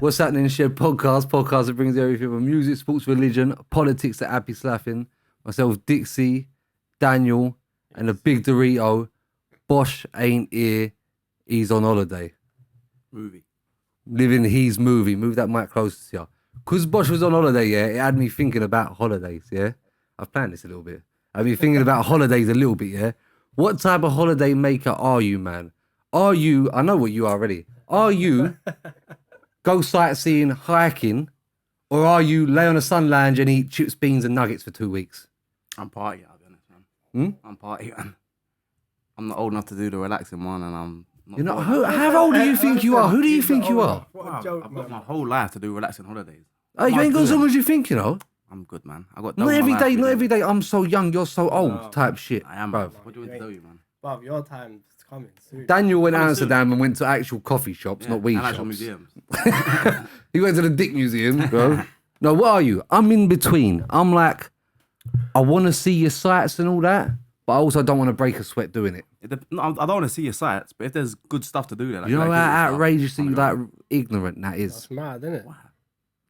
What's Happening Shed podcast that brings everything from music, sports, religion, politics to happy slapping. Myself, Dixie, Daniel, and the big Dorito. Bosch ain't here, he's on holiday. Movie. Living his movie. Move that mic closer to you. Because Bosch was on holiday, yeah, it had me thinking about holidays, yeah? I've planned this a little bit. I've been thinking about holidays a little bit, yeah? What type of holiday maker are you, man? Are you, I know what you are already, are you go sightseeing, hiking, or are you lay on a sun lounge and eat chips, beans and nuggets for 2 weeks? I'm partying, I'll be honest, man. I'm partying. I'm not old enough to do the relaxing one, and I'm not. You're not, how old do you think you are? Who do you think you are? Wow, I've got my whole life to do relaxing holidays. Oh, you ain't got as long as you think, you know? I'm good, man. I got not every day. I'm so young, you're so old type shit. I am, bruv. What do you want to tell you, man? Bruv, your time's coming soon. Daniel went to Amsterdam and went to actual coffee shops, not weed and shops. actual museums. He went to the Dick Museum, bro. No, what are you? I'm in between. I'm like, I want to see your sights and all that, but I also don't want to break a sweat doing it. No, I don't want to see your sights, but if there's good stuff to do there, like, You know like how outrageously like ignorant that is. That's mad, isn't it? Wow.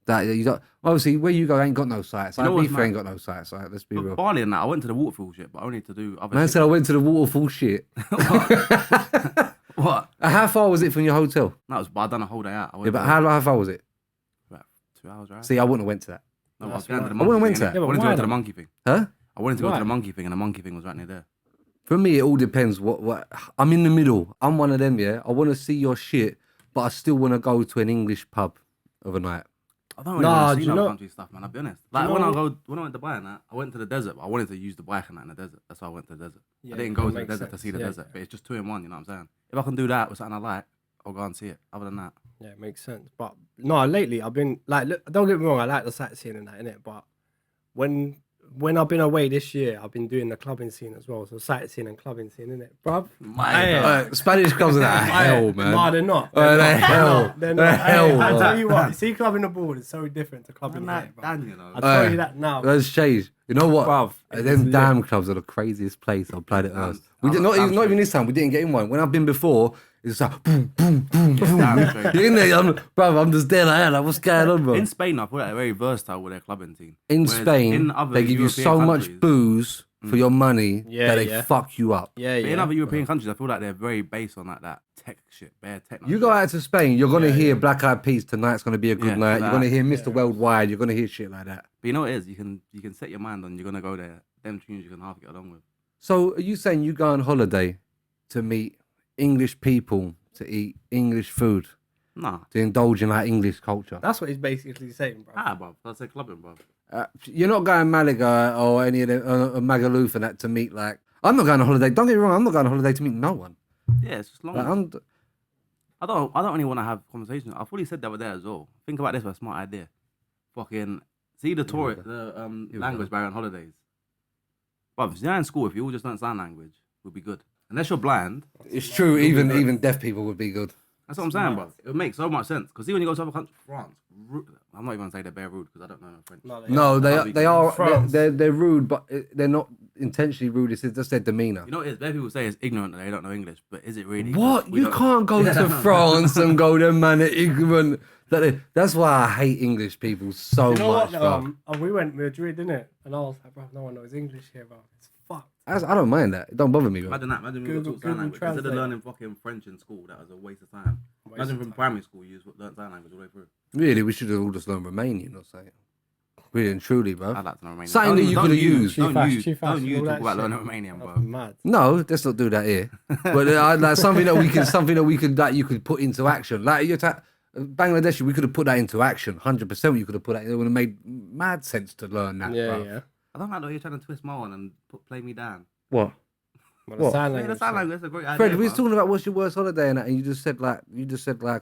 That you don't. Obviously, where you go ain't got no sights. You know Like, what's Beef ain't mad? got no sights. Like, let's be But real. Bali and that, I went to the waterfall shit, but only to do other Man shit. said I went to the waterfall shit. What? How far was it from your hotel? No, but I done a whole day out. Yeah, but how far was it? About 2 hours, right? See, I wouldn't have went to that. No, I was That's going to the right. I wouldn't monkey went thing, to innit? that. Yeah, I but wanted to why go to the then? monkey thing. Huh? I wanted to go Why? to the monkey thing, and the monkey thing was right near there. For me, it all depends. What I'm in the middle. I'm one of them. Yeah, I want to see your shit, but I still want to go to an English pub of a night. I don't really Nah, want do to see you no know- country stuff, man. I'll be honest. Like you when know- I went to Dubai and that, I went to the desert, but I wanted to use the bike and that in the desert. That's why I went to the desert. Yeah, I didn't that go to the makes desert to sense. see the Yeah, desert, yeah. but it's just 2 in 1. You know what I'm saying? If I can do that with something I like, I'll go and see it. Other than that, Yeah, it makes sense. But no, lately I've been like, look, don't get me wrong, I like the sightseeing and that, innit? But when I've been away this year, I've been doing the clubbing scene as well. So sightseeing and clubbing scene, innit, bruv? Spanish clubs are that hell, man. No, they're not. They're hell. They're They're not. hell. I man. tell you what, see, clubbing abroad is so different to clubbing man, here, bruv. Dan, you know. I'll tell you that now. That's changed. You know what? Bruv, Them it's damn clubs are the craziest place on planet Earth. We did not I'm even this time. We didn't get in one. When I've been before, it's like boom, boom, boom, boom. damn straight. You're in there, I'm just there like that. Like, what's going on, bro? In Spain, I feel like they're very versatile with their clubbing team. In Whereas Spain, in other they give you European so countries- much booze for your money Yeah, that they yeah. fuck you up. Yeah, But yeah. in other European countries, I feel like they're very based on like that tech shit, bare techno. You go out to Spain, you're gonna Yeah, hear yeah. Black Eyed Peas. Tonight's gonna be a good Yeah, night. You're that. gonna hear Mr. Worldwide. You're gonna hear shit like that. But you know what it is? You can set your mind on you're gonna go there. Them tunes you can half get along with. So are you saying you go on holiday to meet English people, to eat English food, Nah. to indulge in like English culture? That's what he's basically saying, bro. Bruv. That's a clubbing, bruv. You're not going Malaga or any of them, Magaluf and that to meet like. I'm not going on holiday. Don't get me wrong. I'm not going on holiday to meet no one. Yeah, it's just long. Like, I don't really want to have conversations. I fully said that over there as well. Think about this, a smart idea. Fucking see the language barrier on holidays. But if you're in school, if you all just learn sign language, would be good. Unless you're blind. it's true. Even deaf people would be good. That's what I'm saying, bro. It would make so much sense. Because see, when you go to other countries, France, I'm not even gonna say they're bare rude because I don't know French. No, they are. France. They're rude, but they're not intentionally rude. It's just their demeanor. You know what it is? Bare people say it's ignorant that they don't know English, but is it really? What? We You don't- can't go to France and go, them man are ignorant. That's why I hate English people so You know much, what? bro. We went Madrid, didn't And I was like, bro, no one knows English here, bro. It's fucked. I don't mind that. It don't bother me, bro. Imagine that. Imagine we Google- talk sign language. Google Instead of Translate. learning fucking French in school, that was a waste of time. Imagine from primary school, you just learn sign language all the way through. Really, we should have all just learned Romanian or something. Really and truly, bro. I'd like to know Romanian. Something that you could have used. Don't Chief you Ash, don't all you talk that about shit. learning Romanian, That's bro. mad. No, let's not do that here. But like something that you could put into action. Like Bangladeshi, we could have put that into action. 100%, you could have put that. It would have made mad sense to learn that. Yeah, bro. yeah. I don't like the way you're trying to twist my one and play me down. What? Well, What? the sign Yeah, language. the sign language, that's a great idea. Fred, we was bro. talking about what's your worst holiday and that, and you just said like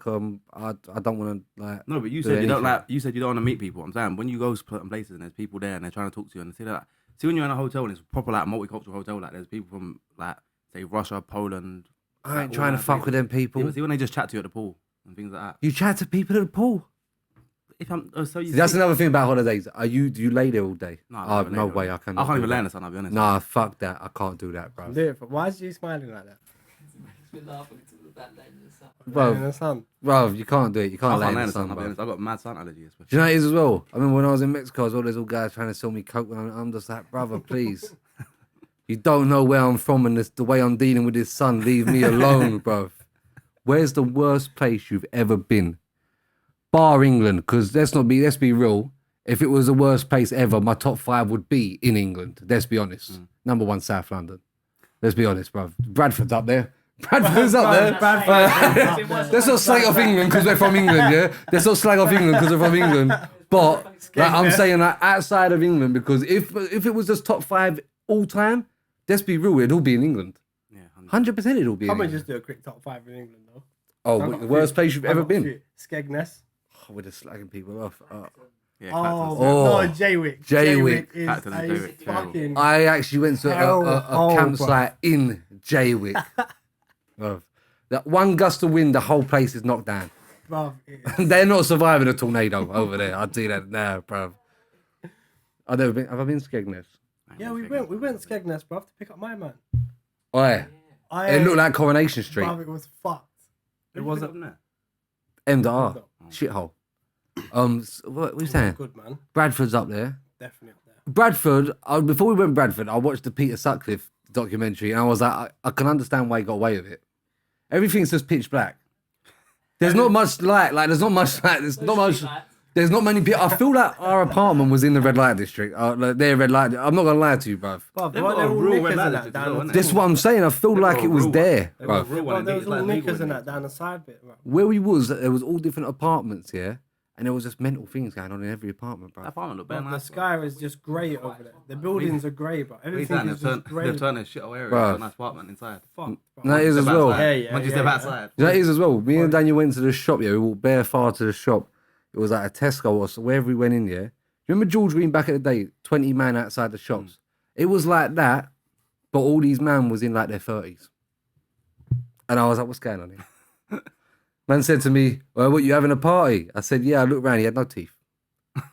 I don't want to like. No, but you do said you don't anything. like. You said you don't want to meet people. I'm saying when you go to certain places and there's people there and they're trying to talk to you and they say that. See when you're in a hotel and it's proper like multicultural hotel, like there's people from like say Russia, Poland. I ain't trying to fuck with them people. Yeah, but see when they just chat to you at the pool and things like that. You chat to people at the pool. If I'm so you. See, that's see- another thing about holidays. Do you lay there all day? No, Oh, no way. I can't. I can't even learn this, I'll be honest. Nah, fuck that. I can't do that, bro. Do it. Why is you smiling like that? Laying in Bro, the sun. bro, you can't do it. You I can't lay can't in lay the in the sun. sun, I'll be bro. honest. I've got mad sun allergy. Do you know what it is as well? I mean, when I was in Mexico as well, there's all guys trying to sell me coke, and I'm just like, brother, please. You don't know where I'm from and the way I'm dealing with this sun. Leave me alone, bro. Where's the worst place you've ever been? Bar England, because let's be real. If it was the worst place ever, my top 5 would be in England. Let's be honest. Number 1, South London. Let's be honest, bro. Bradford's up there. Bradford's up there. Let's not slag off England because we're from England, yeah? Let's not slag off England because we're from England. But like, I'm saying like outside of England, because if it was just top 5 all time, let's be real, it'd all be in England. Yeah, 100% it'd all be in I'm gonna England. just do a quick top 5 in England though. Oh, the worst place you've ever been? Skegness. Oh, we're just slagging people off. Yeah, Oh, Oh. no, Jaywick. Jaywick. is Clacton and a Jaywick, terrible. fucking. I actually went to a Oh, campsite in Jaywick. Bruv. That one gust of wind, the whole place is knocked down. Bruv, it is- They're not surviving a tornado over there. I'll do that now, bruv. I've never been. Have I been Skegness? Yeah, we went Skegness, bruv, to pick up my man. Oh, yeah. It looked like Coronation Street. Bruv, it was fucked. It wasn't. there. M.R. Shithole. What are you saying? Good man, Bradford's up there. definitely up there. Bradford, before we went Bradford, I watched the Peter Sutcliffe documentary and I was like, I can understand why he got away with it. Everything's just pitch black. There's not much light. Like, there's not much light. There's not many people. I feel like our apartment was in the red light district. Like their red light. I'm not going to lie to you, bruv. Bruv, They've weren't got there a all real knickers red and light that district down as well, the innit? This is what I'm saying. I feel They've like got it a was real there, They've got a bruv. real one Bruv, and there it's was like all legal knickers and in that it. down the side bit, bruv. Where we was, there was all different apartments, yeah? And there was just mental things going on in every apartment, That bruv. apartment looked better Bruv, the nice. sky is just grey over there. The buildings are grey, but everything They've is just grey. turned a shithole area Bruv. into a nice apartment inside. Fuck, bruv. No, it is as well. Once you step outside. That is as well. Me and Daniel went to the shop, yeah. We walked bare far to the shop. It was like a Tesco or so, wherever we went in, yeah. Remember George Green back in the day? 20 man outside the shops. It was like that, but all these men was in like their 30s. And I was like, what's going on here? Man said to me, well, what, you having a party? I said, yeah. I looked around, he had no teeth.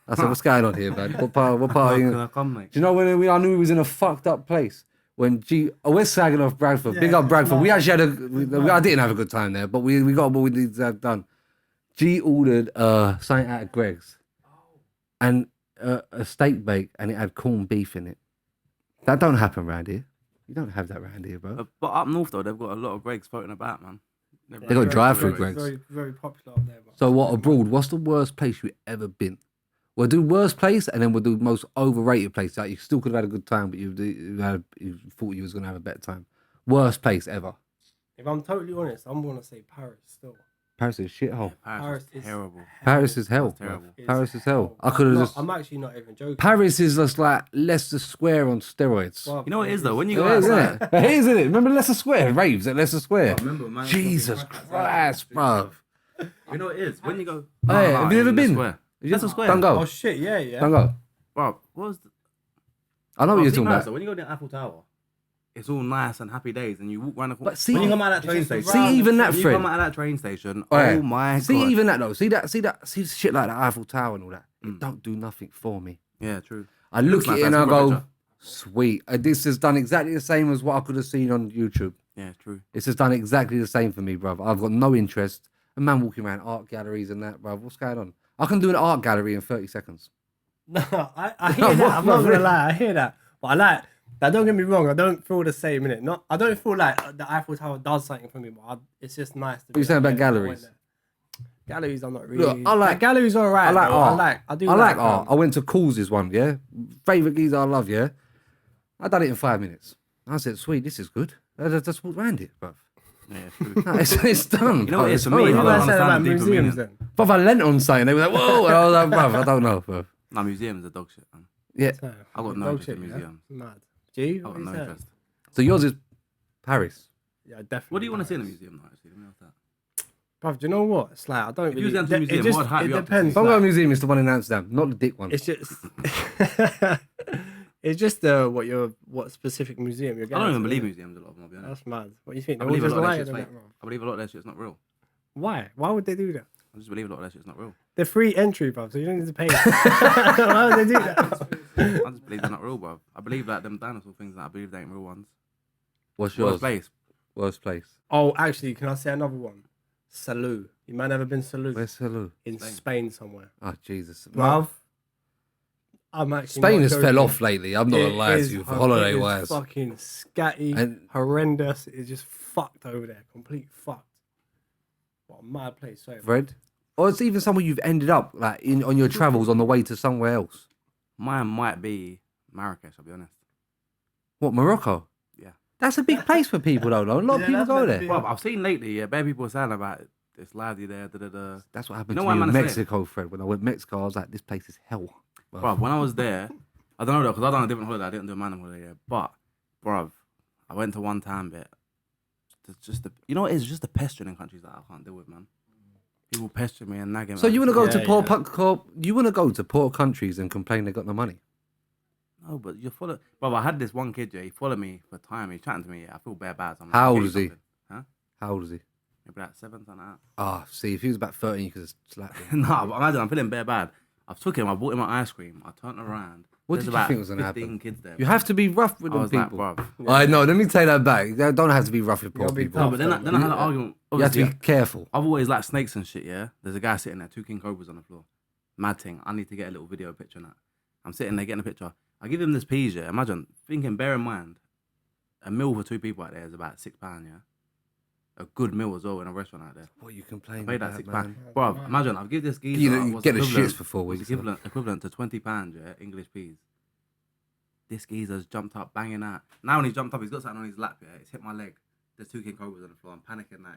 I said, what's going on here, man? What party? Can Do I come, mate? you know when I knew he was in a fucked up place? When we're slagging off Bradford. Big up Bradford. We actually had I didn't have a good time there, but we got what we needed to have done. G ordered something out of Greg's and a steak bake, and it had corned beef in it. That don't happen around here. You don't have that around here, bro. But up north though, they've got a lot of Gregs floating about, man. They got drive-through Very, Greg's. very, very popular up there, bruv. So what, abroad, what's the worst place you ever been? We'll do worst place, and then we'll do most overrated place. Like, you still could have had a good time, but you thought you was going to have a better time. Worst place ever. If I'm totally honest, I'm gonna say Paris still. Paris is shithole. Paris is is terrible. Paris is hell. terrible. It's Paris is hell. I hell. could have No, just... I'm actually not even joking. Paris is just like Leicester Square on steroids. Bruv, You know what it is though? When you It go is, isn't outside, it? It is, isn't it? Remember Leicester Square? Raves at Leicester Square. remember, man, Jesus Christ, bruv. you know what it is? When you go, Hey, have you ever been? Square. Leicester Square. Don't go. Oh shit, yeah, yeah. Don't go. Bro, what was the... I know what you're see, talking no, about. so when you go to the Eiffel Tower, it's all nice and happy days, and you walk around the corner. But see- when you come out of that train It's just station, See, even that, when you friend. come out of that train station, Alright. oh my See, god. even that though. See shit like the Eiffel Tower and all that. It don't do nothing for me. Yeah, true. I look Looks at like it and that I smaller go, picture. sweet. This has done exactly the same as what I could have seen on YouTube. Yeah, true. It's just done exactly the same for me, bruv. I've got no interest. A man walking around art galleries and that, bruv. What's going on? I can do an art gallery in 30 seconds. No, I hear that. I'm not gonna lie, I hear that. But I like. Now, don't get me wrong. I don't feel the same in it. Not. I don't feel like the Eiffel Tower does something for me. But it's just nice. To What are you saying about galleries? Galleries, I'm not really. Look, I like- galleries. All right. I like though. art. I do. I like art. I went to Cools's one, yeah? Favourite geezer I love, yeah? I done it in 5 minutes. I said, sweet, this is good. I just walked around it, bruv. Yeah, true. No, it's done. You know what it is for bruv. me? What I did I don't say about understand the deeper museums meaning. then? Bruv, I lent on something. They were like, whoa. And I was like, bruv, I don't know, bruv. Nah, museums are dog shit, man. Yeah. I got no Dog interest in shit, yeah? museums. Mad. G, I what got you no saying? interest. So yours is Paris. Yeah, definitely. What do you want to see in a Paris. museum, though? Actually, let me ask that. Bruv, do you know what? It's like I don't If you really. was going to a it museum, just, what would hype it you up to depends. see? Don't go like, Museum, it's the one in Amsterdam, not the dick one. it's just. it's just what specific museum you're I going. don't even to, believe innit? museums a lot of them, I'll be honest. That's mad. What do you think? I They're all believe a just lot of that lying shit's and fake. that, bruv. I believe a lot of that shit's not real. Why? Why would they do that? I just believe a lot of that shit's not real. They're free entry, bruv, so you don't need to pay. Why would they do that? I just believe they're not real, bro. I believe like them dinosaur things, and I believe they ain't real ones. What's yours? Worst place. Worst place. Oh, actually, can I say another one? Salou. You might never been Salou. Where's Salou? In Spain somewhere. Oh, Jesus. Bruv. I'm actually Spain not has joking. fell off lately. I'm not going to lie to is you, for hor- holiday it is wise. fucking scatty, And- horrendous. It's just fucked over there. Complete fucked. What a mad place. Sorry. Fred? Or it's even somewhere you've ended up, like, on your travels on the way to somewhere else. Mine might be Marrakesh, I'll be honest. What, Morocco? Yeah. That's a big place for people, though. A lot of people go there. Bro, I've seen lately, bare people are saying about it. It's lively there, da-da-da. That's what happened You know to why me in man is saying? Mexico, Fred. When I went to Mexico, I was like, this place is hell. Bruv, when I was there, I don't know though, because I done a different holiday. I didn't do a man holiday there. But, bruv, I went to one time bit. You know what it is? Just the pestering in countries that I can't deal with, man. People pestering me and nagging me. So you want to go to Yeah, you want to go to poor countries and complain they got no money? No, but you follow. Bruv, I had this one kid, yeah, he followed me for time. He's chatting to me. I feel bare bad. So I'm like, How "I'll old get is you he? something." Huh? How old is he? Maybe like 7, something like that. Ah, see, if he was about 13, you could have slapped him. Nah, but imagine, I'm feeling bare bad. I took him, I bought him an ice cream. I turned around. What There's did you about think was going to 15 happen? kids there. You have to be rough with I them was like, people. bruv. I know, let me take that back. You don't have to be rough with poor gotta be people. No, but then I had an argument. You have to Obviously, be careful. I've always liked snakes and shit, yeah? There's a guy sitting there, 2 king cobras on the floor. Mad thing. I need to get a little video picture now. I'm sitting there getting a picture. I give him this peas, yeah? Imagine, bear in mind, a meal for 2 people out there is about £6, yeah? A good meal as well in a restaurant out there. What are you I complaining paid that about, £6. man? Bro, imagine, I'll give this geezer. You what's get the equivalent- shits for 4 what's weeks. equivalent to £20, yeah? English peas. This geezer's jumped up, banging out. Now when he's jumped up, he's got something on his lap, yeah? It's hit my leg. There's 2 king cobras on the floor. I'm panicking now.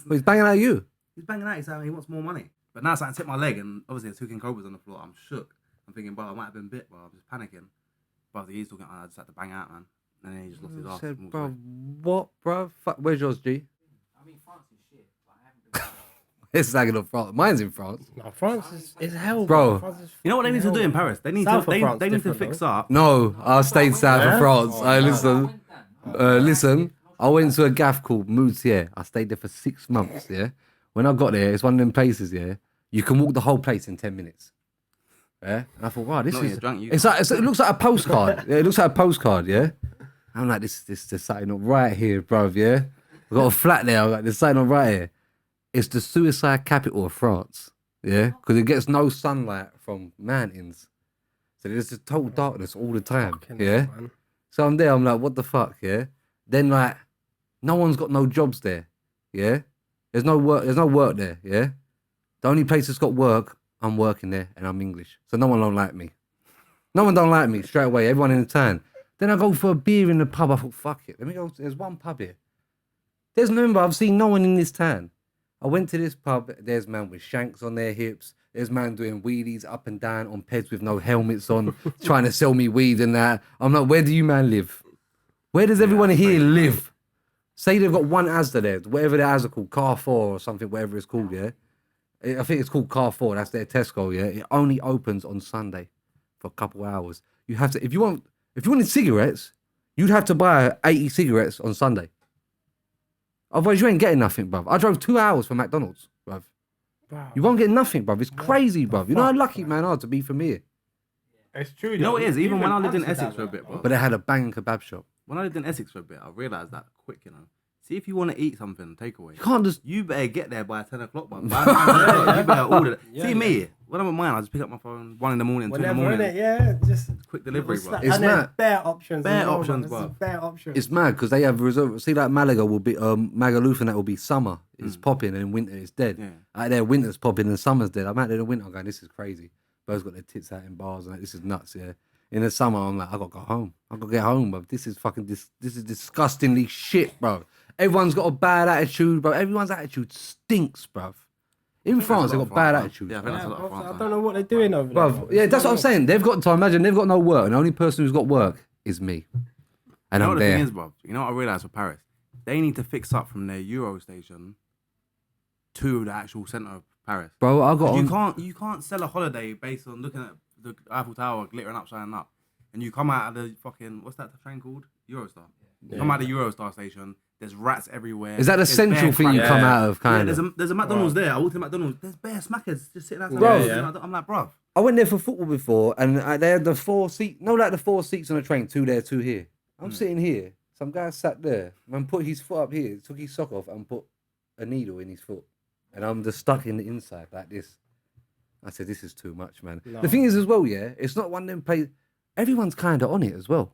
But he's banging at you. He's banging out. He's saying he wants more money. But now something's hit my leg, and obviously there's 2 king cobras on the floor. I'm shook. I'm thinking, bro, I might have been bit, bro. I'm just panicking. But he's talking, I just had to bang out, man. And then he just lost his I ass. said, and walked bro, away. what, bro? Fuck, where's yours, G? I mean, France is shit, but I haven't been. It's slagging on France. Mine's in France. No, France is hell, Bro. France is You know what they need to do in Paris? They need South to of they, France they need to different, fix though. up. No, I stayed south of Yeah? France. Oh, I no. listen. Listen, I went to a gaff called Moutier. I stayed there for 6 months, yeah? When I got there, it's one of them places, yeah? You can walk the whole place in 10 minutes. Yeah? And I thought, wow, this No, is... you're drunk, you It's like, it looks like a postcard. Yeah, it looks like a postcard, yeah? I'm like, there's something not right here, bruv, yeah? I've got a flat there. I'm like, there's something not right here. It's the suicide capital of France, yeah? Because it gets no sunlight from mountains. So there's just total darkness all the time, Fucking yeah? hell, man. So I'm there, I'm like, what the fuck, yeah? Then like, no one's got no jobs there, yeah? There's no work there, yeah? The only place that's got work, I'm working there and I'm English. So no one don't like me. No one don't like me straight away, everyone in the town. Then I go for a beer in the pub, I thought, fuck it, let me go, there's one pub here. Remember, I've seen no one in this town. I went to this pub, there's man with shanks on their hips, there's man doing wheelies up and down on peds with no helmets on, trying to sell me weed and that. I'm like, where do you man live? Where does everyone here live? Say they've got one Asda there, whatever the Asda called, Carrefour or something, whatever it's called, yeah? I think it's called Carrefour, that's their Tesco, yeah? It only opens on Sunday for a couple of hours. You have to, if you wanted cigarettes, you'd have to buy 80 cigarettes on Sunday. Otherwise, you ain't getting nothing, bruv. I drove 2 hours from McDonald's, bruv. Bro, You won't get nothing, bruv. It's crazy, bruv. You know how lucky man are to be from here. it's true. You know what it is? Even when I lived in Essex for a bit, bro. But they had a banging kebab shop. When I lived in Essex for a bit, I realised that quick, you know. See, if you want to eat something, takeaway, You can't just... you better get there by 10 o'clock, man. By 10 o'clock, you better order it. Yeah, See me, when I'm at mine, I just pick up my phone, 1 in the morning, 2 in the Whenever, morning. innit? Yeah, just Quick delivery, bro. It's and there's mad. bare options. Bare as well, options, man. bro. There's bare options. It's mad because they have reserve. See, like Malaga will be, Magaluf and that will be summer. It's popping and in winter it's dead. Yeah. Out there, winter's popping and summer's dead. I'm out there in the winter going, this is crazy. Birds got their tits out in bars and like, this is nuts, yeah. In the summer, I'm like, I gotta go home. I gotta get home, bro. This is fucking, this is disgustingly shit, bro. Everyone's got a bad attitude, bro. Everyone's attitude stinks, bro. In France, they've got bad attitudes, Yeah, I bro. think that's a lot Bro, of France, I man. don't know what they're doing over there. Bro, yeah, that's what I'm saying. They've got to imagine they've got no work, and the only person who's got work is me. And You know I'm what the there. thing is, bro? You know what I realised with Paris? They need to fix up from their Euro station to the actual centre of Paris. Bro, I got on. You can't sell a holiday based on looking at the Eiffel Tower glittering up, shining up, and you come out of the fucking, what's that train called? Eurostar. You come out of the Eurostar station. There's rats everywhere. Is that the there's central bare thing you crackers. come out of, Yeah, kind of? there's a McDonald's there. I walked to McDonald's. There's bare smackers just sitting outside. Bro. I'm like, bro. I went there for football before, and they had the 4 seats. No, like the 4 seats on a train, 2 there, 2 here. I'm sitting here. Some guy sat there, man, put his foot up here, took his sock off and put a needle in his foot. And I'm just stuck in the inside like this. I said, this is too much, man. No. The thing is as well, yeah, it's not one of them plays. Everyone's kind of on it as well.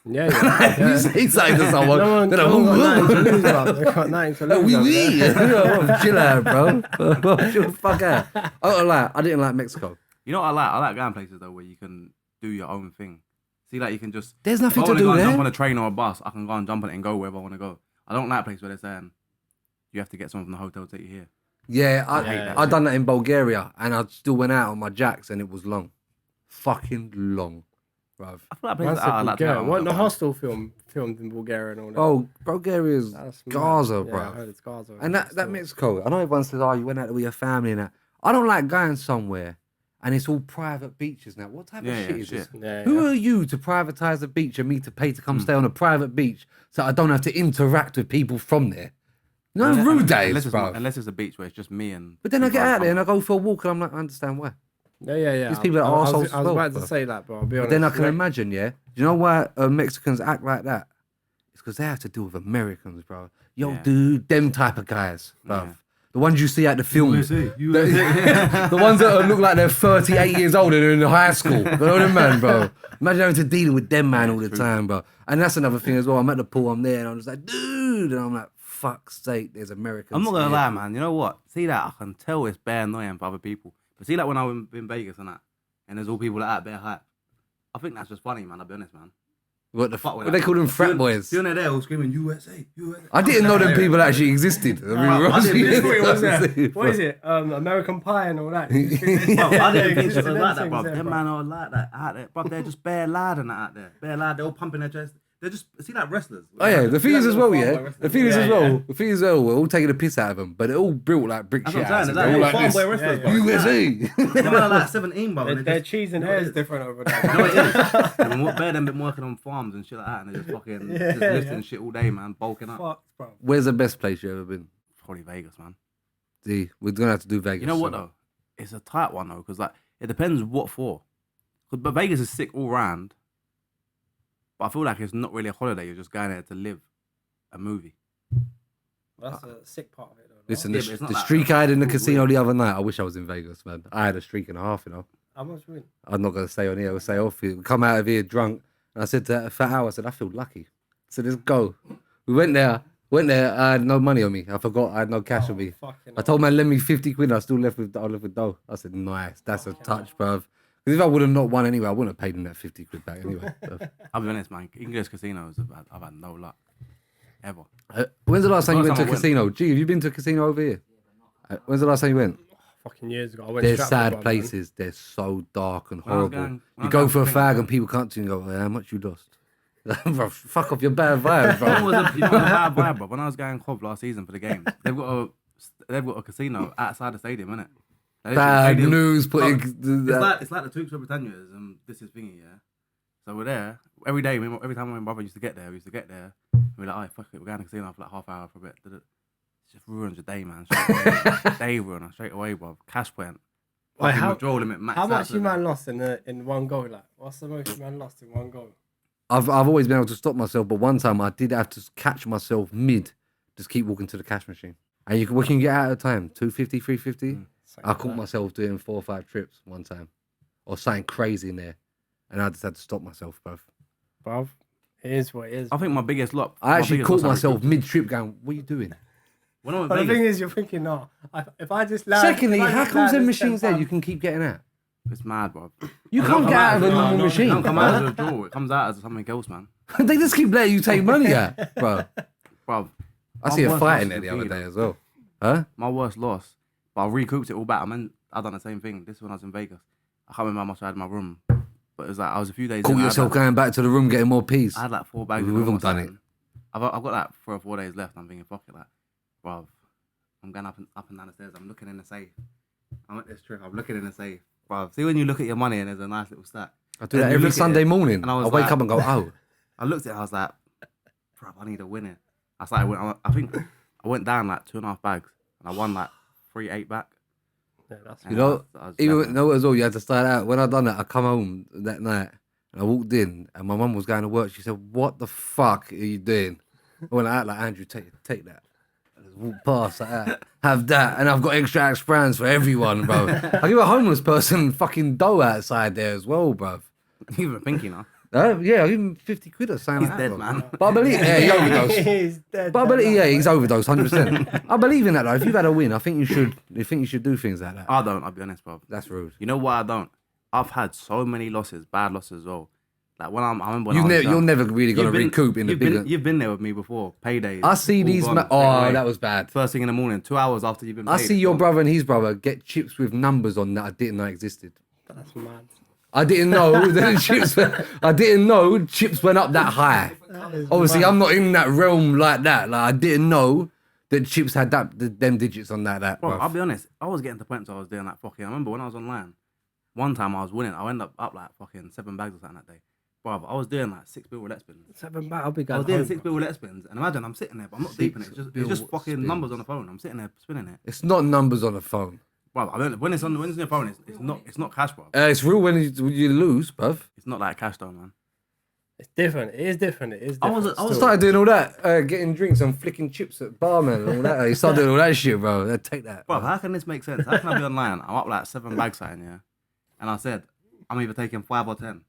Yeah, yeah. You say something to someone, No they're one like, got nothing to lose, bro. They got nothing to lose. wee bro. wee. Chill out, bro. Chill the fuck out. I didn't like Mexico. You know what I like? I like going places though where you can do your own thing. See, like you can just. There's nothing if I to wanna do go and there. jump on a train or a bus, I can go and jump on it and go wherever I want to go. I don't like places where they're saying you have to get someone from the hotel to take you here. Yeah, I hate that I shit. done that in Bulgaria, and I still went out on my jacks, and it was long, fucking long, bruv. I feel like Man places said I like to go. Bulgaria. Wasn't the hostel filmed in Bulgaria and all that? Oh, Bulgaria's That's mad. Gaza, Yeah, bro. I heard it's Gaza. And that Mexico, I know everyone says, oh, you went out there with your family and that. I don't like going somewhere and it's all private beaches now. What type Yeah, of shit yeah, is shit. this? Yeah, Who are you to privatize a beach and me to pay to come stay on a private beach so I don't have to interact with people from there? No rude days, bro. Unless it's a beach where it's just me and. But then I people get I out there and come I go for a walk and I'm like, I understand why. Yeah. These people are I was arseholes as well, about to bro. say that, bro. I'll be honest. But then I can Like, imagine, yeah. Do you know why Mexicans act like that? It's because they have to deal with Americans, bro. Yo, Yeah. dude, them type of guys, bro. Yeah. The ones you see at the films. USA. The ones that look like they're 38 years old and they're in high school. You know them, man, bro. Imagine having to deal with them, man, all the time, bro. And that's another thing as well. I'm at the pool, I'm there, and I'm just like, dude. And I'm like, fuck's sake, there's Americans. I'm not gonna here. lie, man. You know what? See that I can tell it's bare annoying for other people. But see that when I was in Vegas and that, and there's all people that are bare hype. I think that's just funny, man. I'll be honest, man. What the Fuck fuck? with What that. they call them frat boys? See when they're there all screaming USA, USA. I didn't know them people actually existed. I mean, I didn't What was that? honestly, What is it? American Pie and all that. Bro, I didn't think it was Them like that, things bro. there, Them bro. man are like that out there, bro. They're just bare lad and that out there. Bare lad, they're all pumping their chest. They're just see like wrestlers. Oh yeah, the thing is as well, little yeah. farm boy The thing is wrestlers. as Yeah, well. yeah. The thing is as well, we're all taking a piss out of them, but they're all built like brick That's shit what I'm houses. saying. They're all They're like farm boy this. wrestlers, Yeah, bro. USA. Them man are like 17, bro. and Their they're cheese and you know hair what is it is? different over You know what there. it is? And what better than been working on farms and shit like that, and they're just fucking just Yeah, lifting yeah. shit all day, man, bulking up. Fuck, bro. Where's the best place you ever been? Probably Vegas, man. D, we're gonna have to do Vegas. You know what soon. though? It's a tight one though, because like it depends what for. But Vegas is sick all round. But I feel like it's not really a holiday. You're just going there to live a movie. That's a sick part of it, though. Listen, Yeah, the, but it's not the like streak I had in the cool, casino really. the other night. I wish I was in Vegas, man. I had a streak and a half, you know. How much win? I'm not gonna say on here. I'll say off here. We come out of here drunk, and I said to that fat hour, I said, I feel lucky. So let's go. We went there. I had no money on me. I forgot I had no cash on me. Fucking I told man, lend me 50 quid. I still left with dough. I said, nice. That's a touch, bruv. Because if I would have not won anyway, I wouldn't have paid him that 50 quid back anyway. bruv. I'll be honest, man. English casinos, I've had no luck. Ever. When's the last time you First went to a time I went. casino? Gee, have you been to a casino over here? When's the last time you went? fucking years ago. I went They're to Stratford, sad bro, man. places. They're so dark and When I was horrible. going- when I You was go going for a to fag Finland- and people come to you and go, how much you lost? Bro, fuck off your bad vibe, You know bro. what's a bad vibe, bro? When I was going Cobb last season for the games, they've got a casino outside the stadium, innit? Bad news. Putting It's like the Tooks for Britannia's and this is thingy, yeah. So we're there every day. Every time my brother used to get there, we're like, oh fuck it, we're going to the casino for like half hour for a bit. It just ruins your day, man. Day ruiner straight away, bro. Cash point. Wait, Fucking how- withdrawal limit max. How much you man lost in one goal? Like, what's the most you man lost in one goal? I've always been able to stop myself, but one time I did have to catch myself mid, just keep walking to the cash machine. And what can you get out at a time? 250, 350? I caught myself doing 4 or 5 trips one time, or something crazy in there, and I just had to stop myself, bruv. Bruv, it is what it is. I think my biggest lock. I actually caught myself mid-trip going, what are you doing? When I went But the Vegas, thing is, you're thinking, no, if I just land. Secondly, if I how just comes land them this machines there 10 you can keep getting out? it's mad, bro. You It can't don't get come out of a as normal It machine. don't come out as a draw. It comes out as something else, man. They just keep letting you take money out, bro. Bro, I see a fight in there the other day as well. Huh? my worst loss, but I recouped it all back. I done the same thing. This is when I was in Vegas. I can't remember how much I had in my room, but it was like I was a few days. Caught in, I had yourself like- going back to the room getting more peace. I had like 4 bags. We've in my all room or done it. something. I've got like 3 or 4 days left. I'm thinking, fuck it, like, bro, I'm going up and down the stairs. I'm looking in the safe. I'm at this trip. I'm looking in the safe, bro. See when you look at your money and there's a nice little stack. I do And that you every look at Sunday it, morning. and I I was wake like- up and go, oh. I looked at it. I was like, bro, I need to win it. I think I went down like 2.5 bags and I won like 3-8 back. Yeah, that's And You know, I was even laughing. no as well, you had to start out. When I done that, I come home that night And I walked in, and my mum was going to work. She said, "What the fuck are you doing?" I went out like, "Andrew, take that." I just walked past like that. Have that, and I've got extra axe brands for everyone, bro. I give a homeless person fucking dough outside there as well, bro. Even thinking, huh? Yeah, I give him 50 quid or something. He's like that, dead, bro. man. But I believe, yeah, he overdosed. He's dead. But I believe, yeah, he's overdosed, 100%. I believe in that though. If you've had a win, I think you should do things like that. I don't. I'll be honest, bro. That's rude. You know why I don't? I've had so many losses, bad losses as well. Like when I remember when You're never really gonna recoup in the bigger. You've been there with me before. Paydays. I see all these. gone, Oh, straight away. that was bad. First thing in the morning, 2 hours after you've been paid. I see your brother and his brother get chips with numbers on that I didn't know existed. That's mad. I didn't know that chips. I didn't know chips went up that high. Obviously, I'm not in that realm like that. Like I didn't know that chips had them digits on that. Bro, bruv. I'll be honest. I was getting to points I was doing like fucking. I remember when I was online. One time I was winning. I ended up like fucking 7 bags or something that day. Bro, I was doing like 6 bill roulette spins. 7 back. I'll be I going was doing home, 6 bill roulette spins, and imagine I'm sitting there, but I'm not deep in it. It's just fucking spins. numbers on the phone. I'm sitting there spinning it. It's not numbers on the phone. Bro, I don't, when it's on your phone, it's not cash, bro. It's real when you lose, bruv. It's not like cash though, man. It's different. It is different. It is I different. was I started doing all that, getting drinks and flicking chips at barman and all that. You started doing all that shit, bro. Take that. Bro, how can this make sense? How can I be online? I'm up like 7 bags something, yeah? And I said, I'm either taking 5 or 10.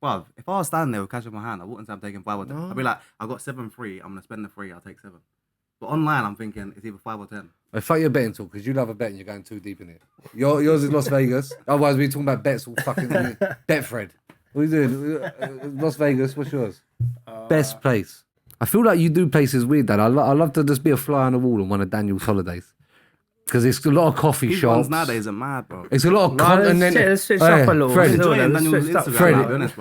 Bro, if I was standing there with cash in my hand, I wouldn't say I'm taking 5 or 10. No. I'd be like, I got 7 free, I'm gonna spend the 3, I'll take 7. But online, I'm thinking it's either 5 or 10. I fuck your betting talk because you love a bet and you're going too deep in it. Yours is Las Vegas. Otherwise, we're talking about bets all fucking Betfred. What are you doing? Las Vegas, what's yours? Best place. I feel like you do places weird, Dad. I love to just be a fly on the wall on one of Daniel's holidays. Because it's a lot of coffee These shops. ones nowadays are mad, bro. It's a lot of No, continental. let's switch up a little. Fred, Let's do Enjoying that. Let's Daniel's switch up. Instagram, Fred, I'll be honest,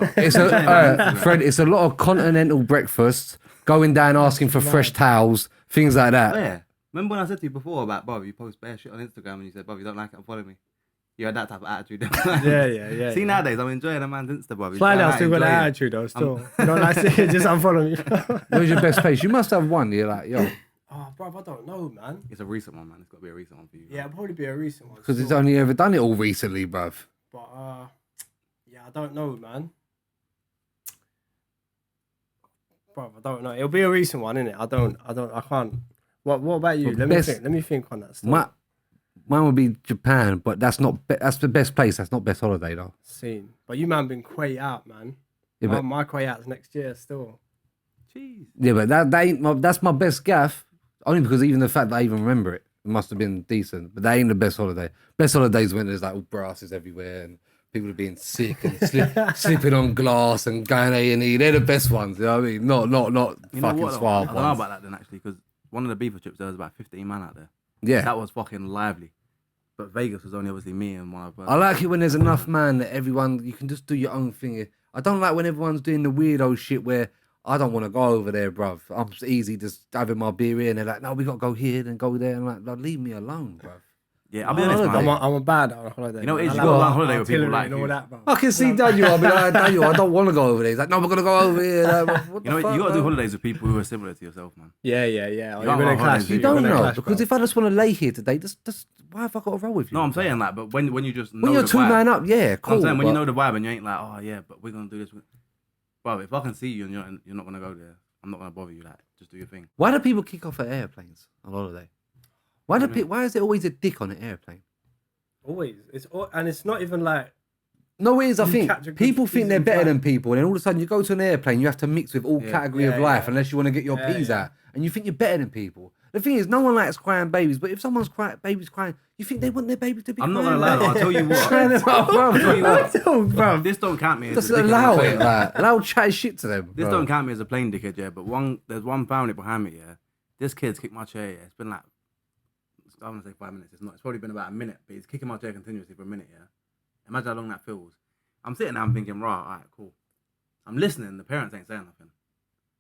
bro. Fred, it's a lot of continental breakfast, going down asking for fresh towels, things like that. Yeah. Remember when I said to you before about, bro, you post bare shit on Instagram and you said, bro, you don't like it, unfollow me. You had that type of attitude. Yeah. See, nowadays, I'm enjoying a man's Insta, bro. Slightly, I still got that attitude though. Still, you know, like just unfollow me. What was your best place? You must have one. You're like, yo, Oh, bro, I don't know, man. It's a recent one, man. It's got to be a recent one for you. Yeah, it'll probably be a recent one. because it's still. only ever done it all recently, bruv. But yeah, I don't know, man. Bro, I don't know. It'll be a recent one, innit? I can't. What about you? Well, Let me think on that. Still. Mine would be Japan, but that's not. That's the best place. That's not best holiday though. Scene. But you man been quay out, man. Yeah, but, My quay out's next year still. Jeez. yeah, but that ain't. That's my best gaff. Only because even the fact that I even remember it, it must have been decent. But that ain't the best holiday. Best holidays when there's like all brasses everywhere and people are being sick and slipping on glass and going A&E. They're the best ones. You know what I mean? Not You know fucking what? I suave don't know ones. about that then, actually, because one of the beaver trips, there was about 15 man out there. Yeah. That was fucking lively. But Vegas was only obviously me and one of I like it when there's enough man that everyone, you can just do your own thing. I don't like when everyone's doing the weirdo shit where I don't want to go over there, bruv. I'm just easy just having my beer here and they're like, no, we got to go here and go there. And I'm like, leave me alone, bruv. Yeah, I'll be honest, holiday. man. I'm a bad on holiday. You know, man. it's I you go like on holiday with people artillery like and all you. that, bro. I can see Daniel. I'll be like, Daniel, I don't want to go over there. He's like, no, we're going to go over here. Like, what You know, the fuck, you got to do bro? holidays with people who are similar to yourself, man. Yeah. Oh, You you're don't gonna want clash. holidays, You You're don't gonna know. clash, Because bro. if I just want to lay here today, just why have I got to roll with you? No, I'm saying that, but when you just know When you're the two vibe, man up, yeah, cool. I'm saying when you but- know the vibe and you ain't like, oh yeah, but we're gonna do this. Bro, if I can see you and you're not gonna go there, I'm not gonna bother you. Like, just do your thing. Why do people kick off at airplanes on holiday? Why is there always a dick on an airplane? Always. And it's not even like No, it is. I You think catch a good people think they're season better flight. than people, and then all of a sudden you go to an airplane, you have to mix with all category of Yeah, life, yeah. unless you want to get your Yeah, peas yeah. out, and you think you're better than people. The thing is, no one likes crying babies, but if someone's baby's crying, you think they want their baby to be. I'm not crying. gonna lie, I'll tell you what. Crying them up, bro. bro. This don't count me as Just a dickhead allow on a it, plane. like, allow chat shit to them. This bro. don't count me as a plane dickhead, yeah. But there's one family behind me, yeah. This kid's kicked my chair. Yeah. It's been like, I want to say 5 minutes. It's not. It's probably been about a minute, but he's kicking my chair continuously for a minute, yeah. Imagine how long that feels. I'm sitting there, I'm thinking, right, all right, cool. I'm listening. The parents ain't saying nothing.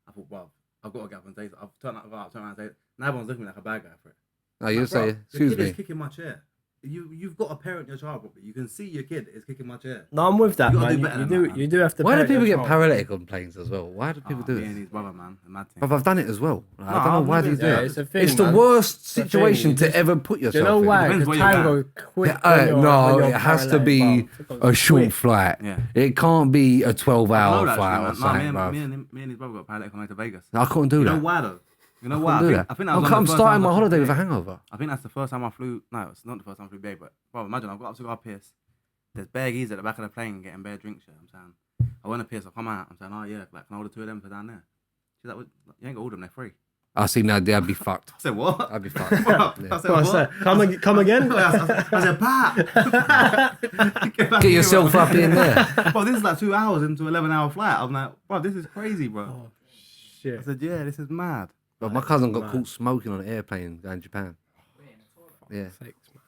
I thought, wow, I've got to get up and say. I've turned around and say. Now everyone's looking at me like a bad guy for it. No, you're Like, bro, saying, the excuse kid me. is kicking my chair. you've got to parent your child properly. You can see your kid is kicking my chair. No, I'm with that, You gotta man. do better You than do, that, you do have to. Why do parent people your get child. paralytic on planes as well? Why do people do Me and it? his brother, man, a mad thing. But I've done it as well. Like, I No, don't know I've why do you never- do Yeah, it. it's a thing, It's the man. worst It's a thing. situation You to just- ever put yourself You know in. why? Depends Because what you time got. goes quick. Yeah, when you're- no, when you're it has to paralytic, be bruv. It goes a short quick. flight. Yeah. It can't be a I 12-hour know that, flight man. or Nah, something, bruv. me and his brother got paralytic on the way to Vegas. I couldn't do You that. know why though? You know I why? couldn't do that. I think that was I'm one of the first starting times my I holiday flew- with a hangover. I think that's the first time I flew. No, it's not the first time I flew BA, but bro, imagine I've got up to go up piss. There's bare geezers at the back of the plane getting bare drinks. I'm saying, I want to piss. I come out. I'm saying, oh yeah, like can I order 2 of them for down there? She's like, well, you ain't got to order them. They're free. I see now, I'd be fucked. I said, what? I'd be fucked. I Yeah. said, What's what? that? Come again? I said, Pat. Get yourself up in there. Bro, this is like 2 hours into 11-hour flight. I'm like, bro, this is crazy, bro. Oh I shit! said, yeah, this is mad. But my cousin got Man. caught smoking on an airplane going to Japan. Yeah.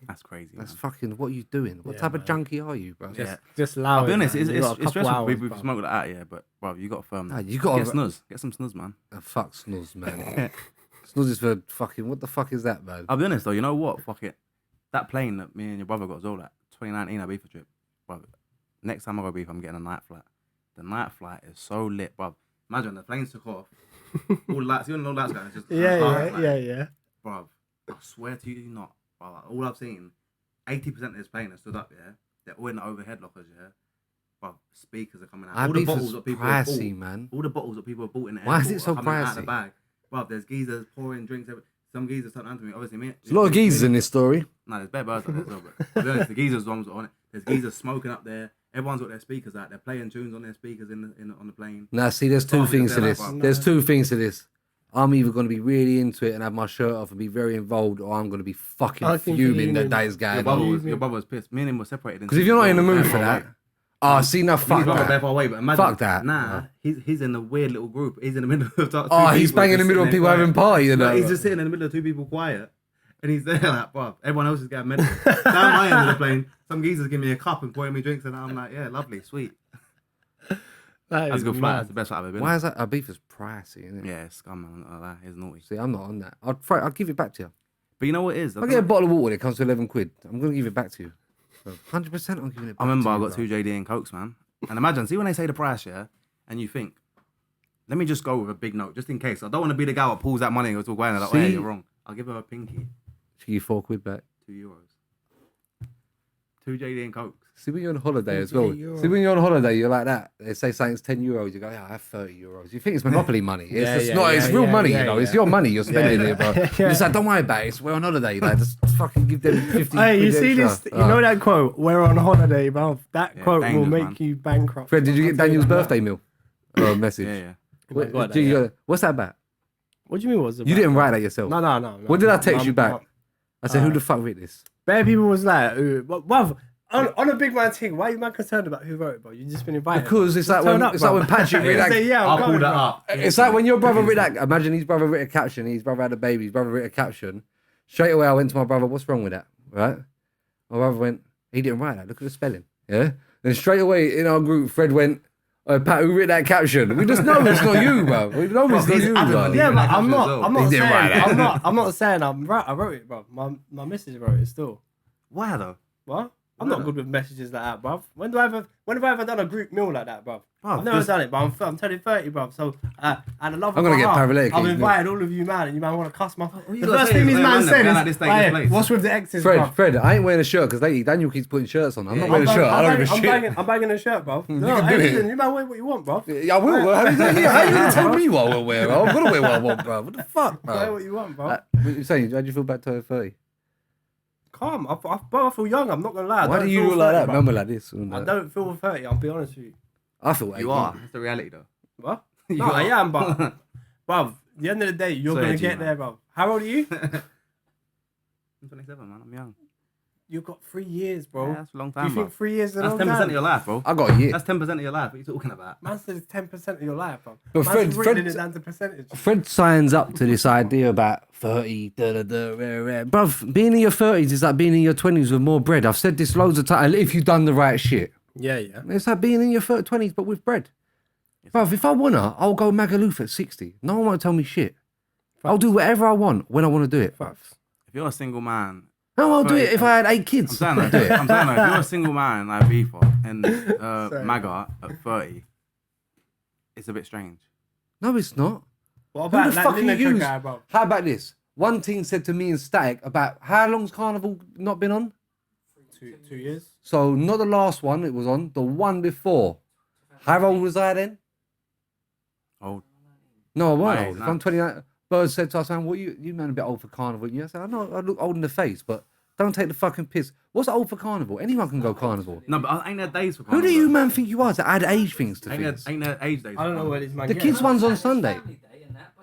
That's crazy. That's man. fucking, what are you doing? What Yeah, type of man. junkie are you, bro? Yeah. Just allow I'll be it, honest, man. it's You got a couple stressful for hours, people who bruv. smoke like that, yeah, but bro, you got to firm Nah, that. you gotta- Get snus. Get some snus, man. Fuck snooze, man. Snooze is for fucking, what the fuck is that, man? I'll be honest though, you know what? Fuck it. That plane that me and your brother got as well, like 2019 Ibiza trip, bro. Next time I go beef, I'm getting a night flight. The night flight is so lit, bro. Imagine the planes took off, all lights, you know, no lights going, it's just Yeah. Bro, I swear to you not, bro. Like, all I've seen, 80% of this plane has stood up, yeah. They're all in the overhead lockers, yeah. Bro, speakers are coming out. All the Ibiza's bottles that people have pricey, bought, man. all the bottles that people have bought in the Why is airport it so are coming out of the pricey? bag. Bro, there's geezers pouring drinks. Some geezers turn to me. Obviously, me. There's a lot of geezers in this story. No, there's bare birds out there as well. But to be honest, the geezers ones are on it. There's geezers smoking up there. Everyone's got their speakers out. They're playing tunes on their speakers on the plane. Now, see, there's two Oh, things to they're this. like, There's two things to this. I'm either going to be really into it and have my shirt off and be very involved, or I'm going to be fucking Fucking fuming that fuming. that is Your going brother on. was pissed. Me and him were separated. Because if you're not in the mood for that, see, now Fuck fuck he's bare that. far away, but imagine, Fuck that. Nah, he's in a weird little group. He's in the middle of two Oh, he's people banging in the just middle of sitting people there having quiet. party, you know. Like, he's just sitting in the middle of 2 people quiet, and he's there like, bruv, everyone else is getting mental. Down my end of the plane, some geezers give me a cup and pouring me drinks, and I'm like, yeah, lovely, sweet. That's a good flight. That's the best flight I've ever been. Why is that? Ibiza's pricey, isn't it? Yeah, it's scum, man. It's naughty. See, I'm not on that. I'll give it back to you. But you know what it is? If I get a bottle of water and it comes to 11 quid, I'm going to give it back to you. 100% I'm giving it back I remember to I you, got bro. 2 JD and Cokes, man. And imagine, see when they say the price, yeah, and you think, let me just go with a big note, just in case. I don't want to be the guy that pulls that money and goes to a guy and like, oh, yeah, See? you're wrong. I'll give her a pinky, Should give you 4 quid back. €2. 2 JD and Cokes. See, when you're on holiday as well. 48 euros. See, when you're on holiday, you're like that. They say something's €10. You go, yeah, I have €30. You think it's monopoly money. It's Yeah, just yeah, not. It's yeah, real yeah, money, yeah, you know. It's yeah. your money. You're spending Yeah, it, bro. yeah. You're just like, don't worry about it. We're on holiday. Like, just fucking give them 50 Hey, you quid see this? extra. You know that quote? We're on holiday, bro. That Yeah, quote will dangerous, make man. you bankrupt. Fred, did you get I'll tell Daniel's that. birthday meal? Or message? Yeah, yeah. What, Got that, do you yeah. got- what's that about? What do you mean? What's it You about? didn't write that yourself. No. What did I text you back? no. I said, who the fuck wrote this? Bare people was like, bruv, on a big man thing, why are you man concerned about who wrote it, bro? You just been invited. Because it's Just like when turn up, it's like bruv. when Patrick read Just that. say, yeah, I'll I'm pull going, that bruv. up. It's like when your brother wrote that. Imagine his brother wrote a caption. His brother had a baby. His brother wrote a caption. Straight away, I went to my brother. What's wrong with that? Right? My brother went. He didn't write that. Look at the spelling. Yeah. Then straight away in our group, Fred went. Pat, who wrote that caption? We just know it's not you, bro. We know it's not he's you, adamant bro. he Yeah, wrote but that I'm caption not. as well. I'm He not didn't saying. write that. I'm not saying I'm right. I wrote it, bro. My missus wrote it still. Why though? What? I'm not good with messages like that, bruv. When have I ever done a group meal like that, bruv? Bruv, I've never this- done it, but I'm turning 30, bruv. So, and I love. I'm gonna get paralytic, I've isn't it? invited all of you, man, and you man want to cuss my. you The gotta first say thing is, these hey, man man, said man, is, this day, this place. "What's with the exes, bruv?" Fred, I ain't wearing a shirt because lately Daniel keeps putting shirts on. I'm not Yeah. wearing a shirt. I don't give a shit. I'm banging a shirt, bruv. No, can do hey, it. listen, you man wear what you want, bruv. Yeah, I will. How you gonna tell me what I will wear? I'm gonna wear what I want, bro. What the fuck, Wear bro? what you want, bruv. What you saying? How do you feel about turning 30? Calm. I feel young. I'm not gonna lie. I Why don't do you feel look like 30, that? bruv. Remember like this? I don't feel 30. I'll be honest with you. I feel You are. That's the reality though. What? You No, I are. am, but bruv, at the end of the day, you're Swear gonna to you, get man. there, bruv. How old are you? I'm 27, man. I'm young. You've got 3 years, bro. Yeah, that's a long Do you time, bro. think 3 years is a That's long 10% time? of your life, bro. I got a year. That's 10% of your life. What are you talking about? Man says 10% of your life, bro. But Man's Fred- written it down to percentage. Fred signs up to this idea about 30, Bruv, being in your 30s is like being in your 20s with more bread. I've said this loads of times. If you've done the right shit. Yeah, yeah. It's like being in your 20s but with bread. Bruv, if I wanna, I'll go Magaluf at 60. No one won't tell me shit. I'll do whatever I want when I want to do it. Facts. If you're a single man No, I'll do it if I had 8 I'm kids. saying I'll that. do it. I'm saying that. If you're a single man like FIFA and MAGA at 30, it's a bit strange. No, it's not. What Who about the that fuck are you Lineker use? guy, bro? How about this? One team said to me in Static about how long's Carnival not been on? 2 years. So not the last one it was on, the one before. How old was I then? Oh, No, I wasn't Mate, old. If nah. I'm 29, Bird said to us, man, what you man a bit old for Carnival. Yeah, I said, I know I look old in the face, but don't take the fucking piss. What's old for Carnival? Anyone can go Carnival. no, but I ain't there days for Who Carnival. do you man think you are to add age things to things? Ain't there age days? I don't know where this man The gets kids' it. one's on Sunday.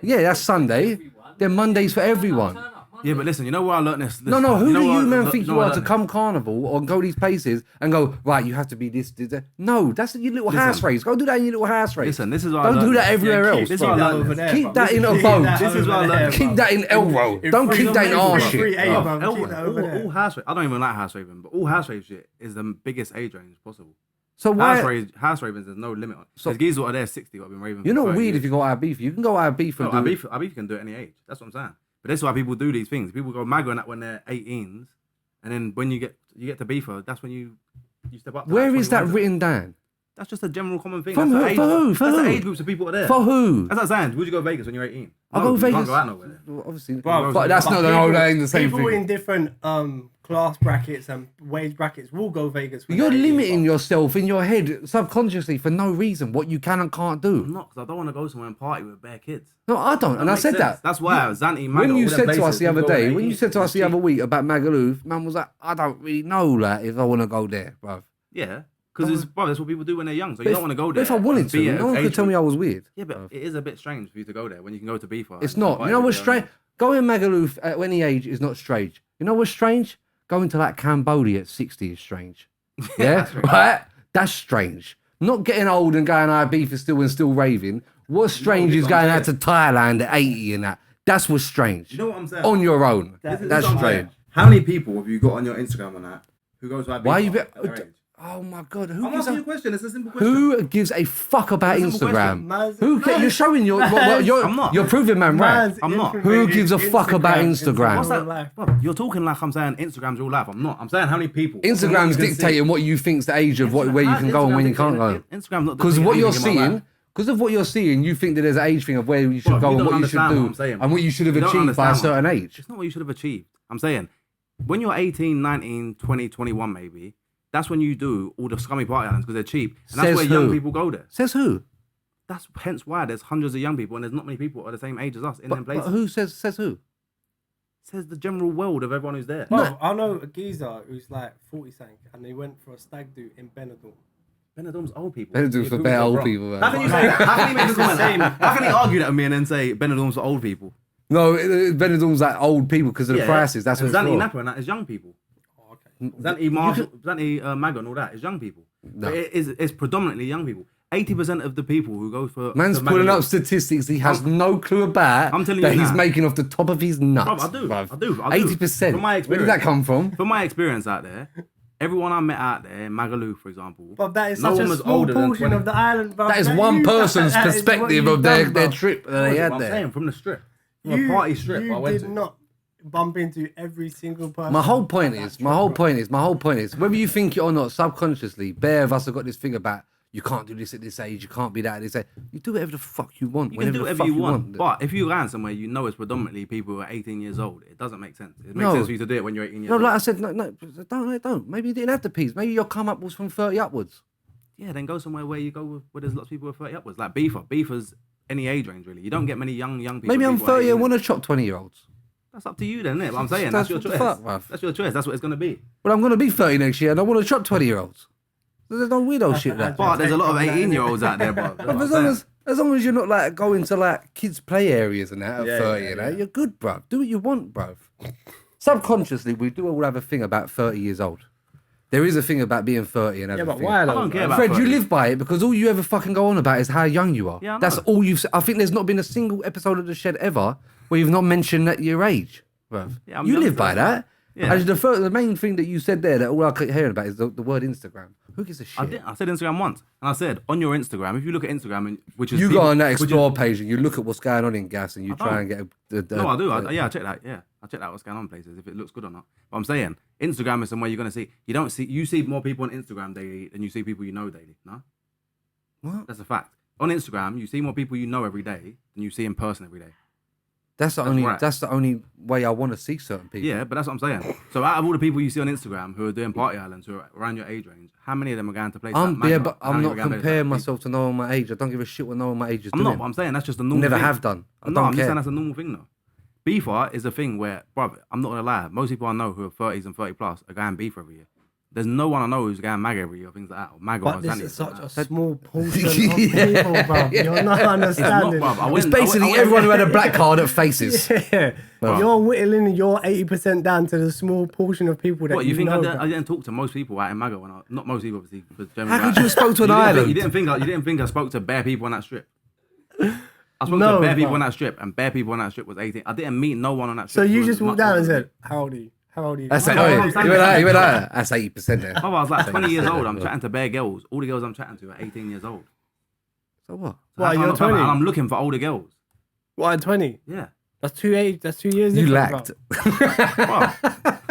Yeah, that's Sunday. Then Monday's for everyone. Yeah, but listen, you know where I learned this? No, who do you man man think you are to come Carnival or go these places and go, right, you have to be this, that. No, that's your little house race. Go do that in your little house race. Listen, this is what I Don't do learned. that everywhere else. This is bro. what I Keep that learned. over there, Keep bro. that in a Keep boat. that This is over what I there, learned. bro. Keep that in Elrow. If Don't free keep that in domain our for free, shit. hey, bro. bro, keep Elwood, that over there. all house rave. I don't even like house raving, but all house rave shit is the biggest age range possible. So why? House ravings, there's no limit on. So geezers what are there 60 who have been raving. You're for not 30 weird years. if you go out beef. You can go out beef and No, do it. Ibif can do it any age. That's what I'm saying. But that's why people do these things. People go MAGA and that when they're 18s, and then when you get to beefer, that's when you step up. to Where like is that 21. written down? That's just a general common thing. From that's who? the age, For who? For that's who? the age groups of people that are there. For who? That's what I'm saying. Would you go Vegas when you're 18? I'll No, go you Vegas. can't go out nowhere. Well, obviously, Bro, but that's not the same people thing. in different class brackets and wage brackets will go Vegas. when You're they're 18, limiting bro. yourself in your head subconsciously for no reason. What you can and can't I'm do. not, because I don't want to go somewhere and party with bare kids. No, I don't. And I makes said sense. that. That's why Zanti, MAGA, When you all them said to us places, the other people go day, at when you 18, said to us it's the other cheap. week about Magaluf, man was like, I don't really know like if I want to go there, bruv. Yeah, because that's what people do when they're young. So But you don't want to go but there. if I wanted and be to, at no one age could tell me group. I was weird. Yeah, but it is a bit strange for you to go there when you can go to beefer. It's not. You know what's strange? Going Magaluf at any age is not strange. You know what's strange? Going to like Cambodia at 60 is strange. Yeah, right? That's strange. Not getting old and going beef is still raving. What's strange is what going I'm out to Thailand at 80 and that. That's what's strange. You know what I'm saying? On your own. That- That's what I'm saying. strange. How many people have you got on your Instagram on that who goes like beefer? Why you be, at their age? oh my god, who I'm gives asking you a, a question. It's a simple question. who gives a fuck about It's a simple Instagram? Man's- Who you're showing your I'm not. you're proving man right. Man's I'm not. information Who gives a is fuck about Instagram? What's real that? life. Bro, you're talking like I'm saying Instagram's real life. I'm not. I'm saying how many people. Instagram's dictating what you think's the age of where you can go and when you can't go. Instagram's not Because what dictating you're anything in my seeing, life. because of what you're seeing, you think that there's an age thing of where you should Bro, go you and don't what you should understand do what I'm saying, and what you should have You don't achieved by a understand certain what- age. It's not what you should have achieved. I'm saying when you're 18, 19, 20, 21 maybe, that's when you do all the scummy party islands because they're cheap. And that's Says where who? young people go there. Says who? That's hence why there's hundreds of young people and there's not many people at the same age as us in them But places. who says who? Says the general world of everyone who's there. Bro, I know a geezer who's like 40 something and he went for a stag do in Benidorm. Benidorm's old people. Benidorm's for People bare get old wrong. people, man. How can you say that? How can he make the comment? How can he argue that with me and then say Benidorm's for old people? No, Benidorm's like old people because of the prices. That's what and it's Zanti for. Napa and that is young people. Oh, okay. Zanti MAGA and all that is young people. But it's predominantly young people. 80% of the people who go for Man's the pulling MAGA up statistics he has no clue about I'm telling that you he's now. making off the top of his nuts. Bro, I do. 80%. From my Where did experience. that come from? From my experience out there, everyone I met out there, Magaloo, for example, But that is no such one a was small older than portion 20. of the island, bro. That is one person's that is what perspective you've of their done, bro. trip that they That's had what I'm there. saying, from the strip. From a party strip I You went did to. not bump into every single person. My whole point on that is, trip, my whole bro. point is, whether you think it or not, subconsciously, bare of us have got this thing about you can't do this at this age, you can't be that at this age. You do whatever the fuck you want, You can do whenever the whatever fuck you want, want. but if you land somewhere you know it's predominantly people who are 18 years old, it doesn't make sense. It makes No. sense for you to do it when you're 18 years No, old. like I said, no, don't. Maybe you didn't have to peas. Maybe your come up was from 30 upwards. Yeah, then go somewhere where you go where there's lots of people who are 30 upwards. Like beefer. Beefer's any age range really. You don't get many young people. Maybe I'm people 30 and 18. want to chop 20-year-olds. That's up to you then, innit? But I'm saying That's that's your what the choice. fuck, bruv. That's your choice. That's what it's gonna be. But I'm going to be 30 next year and I want to chop 20-year-olds. There's no weirdo shit that. But there's a lot of 18-year-olds out there, bro. But as long as you're not like going to like kids' play areas and that at 30 and that, you're good, bruv. Do what you want, bruv. Subconsciously, we do all have a thing about 30 years old. There is a thing about being 30 and Yeah, having but a thing. why? I don't care about Fred, you 30. live by it because all you ever fucking go on about is how young you are. Yeah, I know. That's all you've said. I think there's not been a single episode of The Shed ever where you've not mentioned that your age, bruv. Yeah, I'm you young live by first, that. Yeah. And the main thing that you said there that all I keep hearing about is the word Instagram. Who gives a shit? I said Instagram once, and I said on your Instagram, if you look at Instagram, which is You people- go on that which is- explore page and you look at what's going on in gas and you I try don't. and get No, I do. Yeah, I check that. Yeah, I check out what's going on in places if it looks good or not. But I'm saying Instagram is somewhere you're gonna see. You see more people on Instagram daily than you see people you know daily. No, What? that's a fact. On Instagram, you see more people you know every day than you see in person every day. That's the only. right. That's the only way I want to see certain people. Yeah, but that's what I'm saying. So out of all the people you see on Instagram who are doing party islands, who are around your age range, how many of them are going to places? But I'm not comparing myself to no one my age. I don't give a shit what no one my age is I'm doing. not, but I'm saying that's just a normal Never thing. have done. I No, don't I'm just care. saying that's a normal thing though. Beefer is a thing where, bruv, I'm not gonna lie, most people I know who are 30s and 30 plus are going beef every year. There's no one I know who's going MAGA every year or things like that. Or MAGA But or this Zanny is or such something a small portion of Yeah. people, bruv. You're not understanding. bruv. I It's went- basically I went- everyone who had a black card at faces. Yeah. You're whittling your 80% down to the small portion of people that What, you think know. I didn't talk to most people out in MAGA when not most people obviously. But generally, How could you have spoke to an you didn't think- island? You didn't think I spoke to bare people on that strip. I spoke No, to bare people bruv. on that strip, and bare people on that strip was 18. I didn't meet no one on that So strip. you who just was walked much down older and than said, me. how old are you? How old are you? That's Oh, it. I'm You standing went there. out. You went out. That's 80% there. Brother, I was like 20 years old. I'm chatting to bare girls. All the girls I'm chatting to are 18 years old. So what? So What, how come you're I'm not fam- 20? And I'm looking for older girls. What, at 20? Yeah. That's 2 years You difference, lacked. Bruv.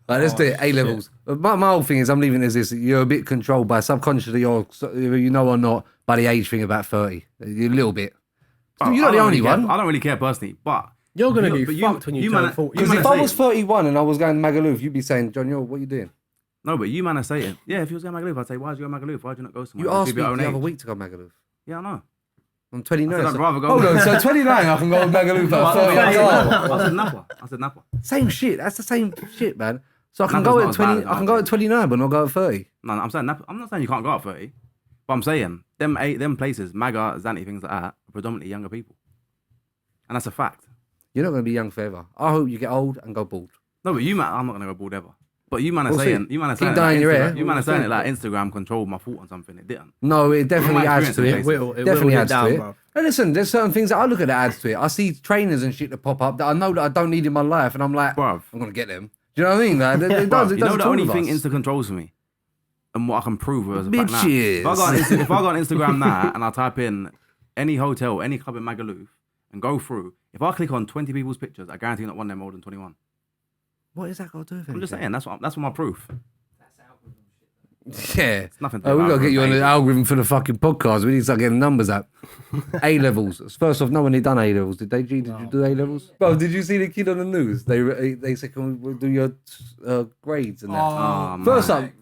Right, let's do it. A levels. My whole thing is, I'm leaving it as this. You're a bit controlled by subconsciously, or you know or not, by the age thing about 30. You're a little bit. Bruv, You're not I the don't only really care. one. I don't really care personally, but You're going to but be fucked when you turn man- 40. Because man if are I was saying- 31 and I was going to Magaluf, you'd be saying, John, what are you doing? No, but you man are saying, yeah, if you was going to Magaluf, I'd say, why'd you go to Magaluf? Why'd you not go somewhere? You that's asked me your own the other age? week to go Magaluf. Yeah, I know. I'm 29. I said I'd so- rather go- Hold on, so 29, I can go to Magaluf at 30. I said Napa. I said Napa. Same shit. That's the same shit, man. So I can Napa's go not at as bad 20. as I can that, go man. at 29, but not go at 30. No, I'm saying Napa. I'm not saying you can't go up 30, but I'm saying them places, MAGA, Zanny, things like that, are predominantly younger people, and that's a fact. You're not going to be young forever. I hope you get old and go bald. No, but you man, I'm not gonna go bald ever. But you man are We'll saying, see. you man are Keep saying, dyeing like your Instagram- hair. you man are We'll saying see. it like Instagram controlled my thought on something. It didn't. No, it definitely my adds to experience, it. it Definitely whittles it adds down, to it. bruv. And listen, there's certain things that I look at that adds to it. I see trainers and shit that pop up that I know that I don't need in my life, and I'm like, Bruv. I'm gonna get them. Do you know what I mean? Like, it does. Bruv, It you know does the to all only of thing us. Insta controls for me, and what I can prove as a fact now. Bitches. If I go on Instagram now and I type in any hotel, any club in Magaluf, and go through, if I click on 20 people's pictures, I guarantee not one of them older than 21. What is that got to do with I'm just anything? saying that's my proof. Yeah. nothing to do We with got to get you on the algorithm. algorithm for the fucking podcast. We need to start getting numbers up. A levels. First off, no one had done A levels. Did they, G? Did you do A levels? Bro, did you see the kid on the news? They said, can we do your grades and that? Oh, man.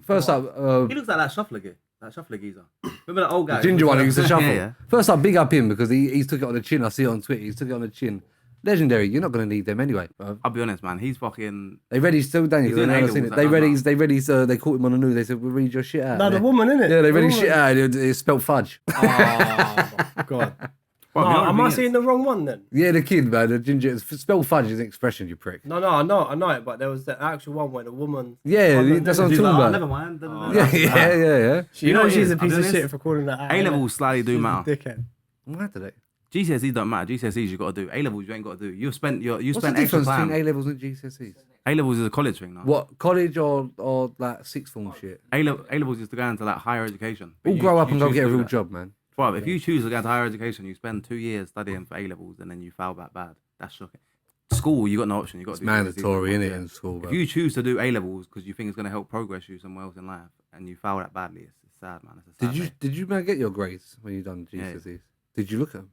First up, He looks like that shuffler guy. That shuffler geezer. Remember that old guy? ginger one who used to shuffle. Yeah. First up, big up him because he's took it on the chin. I see it on Twitter. He's took it on the chin. Legendary. You're not going to need them anyway, bro. I'll be honest, man. He's fucking. They read his still Daniel. He's doing A-levels, that does They read his. They caught him on the news. They said, "We'll read your shit out." No, the Yeah. woman, innit? Yeah, they read The his shit woman. out. It's spelled fudge. Oh, my God. Bro, No, you know what am the I thing seeing is? the wrong one then? Yeah, the kid, man. The ginger. Spell fudge is an expression, you prick. No, I know it, but there was the actual one where the woman. Yeah, Oh, that's what I'm He's talking like, oh, about. never mind. Yeah. You You know know what it she's is? a piece I'll of be shit honest. for calling that out. A levels slightly do She's a matter. dickhead. What did it? GCSEs don't matter. GCSEs you got to do. A levels you ain't got to do. You spent What's spent the extra difference time. between A levels and GCSEs? A levels is a college thing now. What, college or like sixth form shit? A levels is to go into like higher education. But All you- grow up you and go choose get to a do real that. job, man. Well, if you choose to go into higher education, you spend 2 years studying for A levels and then you fail that bad. That's shocking. School, you got no option. You got It's to do mandatory, GCSEs. innit, Yeah. in school, bro. If you choose to do A levels because you think it's going to help progress you somewhere else in life and you fail that badly, it's sad, man. It's a sad day. Did you man get your grades when you done GCSEs? Did you look at them?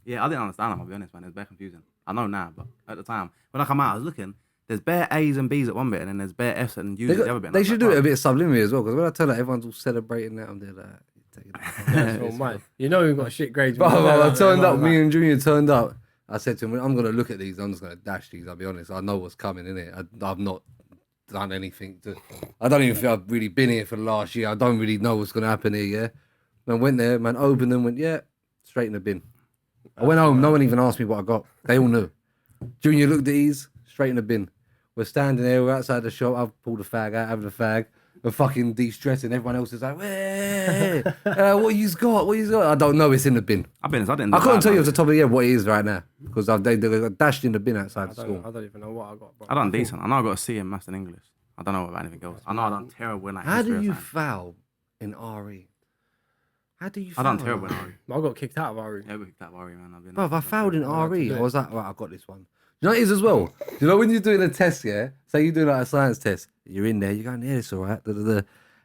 Yeah, I didn't understand them, I'll be honest, man. It's very confusing. I know now, but at the time, when I come out, I was looking, there's bare A's and B's at one bit and then there's bare F's and U's at the other bit. and I They was should like, do it a "Oh." bit subliminally as well, because when I tell her everyone's all celebrating that, I'm there like, taking it. Oh, man. You know we got shit grades. Bro, I turned up, me and and Junior turned up. I said to him, I'm going to look at these, I'm just going to dash these, I'll be honest. I know what's coming, innit? I've not done anything to... I don't even think I've really been here for the last year. I don't really know what's going to happen here, yeah? Man, went there, man, opened them, went, yeah, straight in the bin. I went home, no one even asked me what I got. They all knew. Junior looked at these, straight in the bin. We're standing there, we're outside the shop, I've pulled a fag out, having a fag. We're fucking de-stressing, everyone else is like, hey, what you's got, what you's got? I don't know, it's in the bin. I've been, I didn't. I can't tell you off the top of the head what it is right now, because they got dashed in the bin outside I school. don't even know what I got. Bro. I done decent. I know I got a C in maths and English. I don't know about anything else. I know I done terrible in like How history do or you something. foul in RE? How do you I foul? done terrible in RE. I got kicked out of RE. Yeah, we kicked that worry, man. I've been. Bro, I fouled in allowed to RE. do I it. was like, right, I got this one. You know what it is as well? You know when you're doing a test, yeah? Say you're doing like a science test, you're in there, you're going, yeah, it's all right, da, da, da.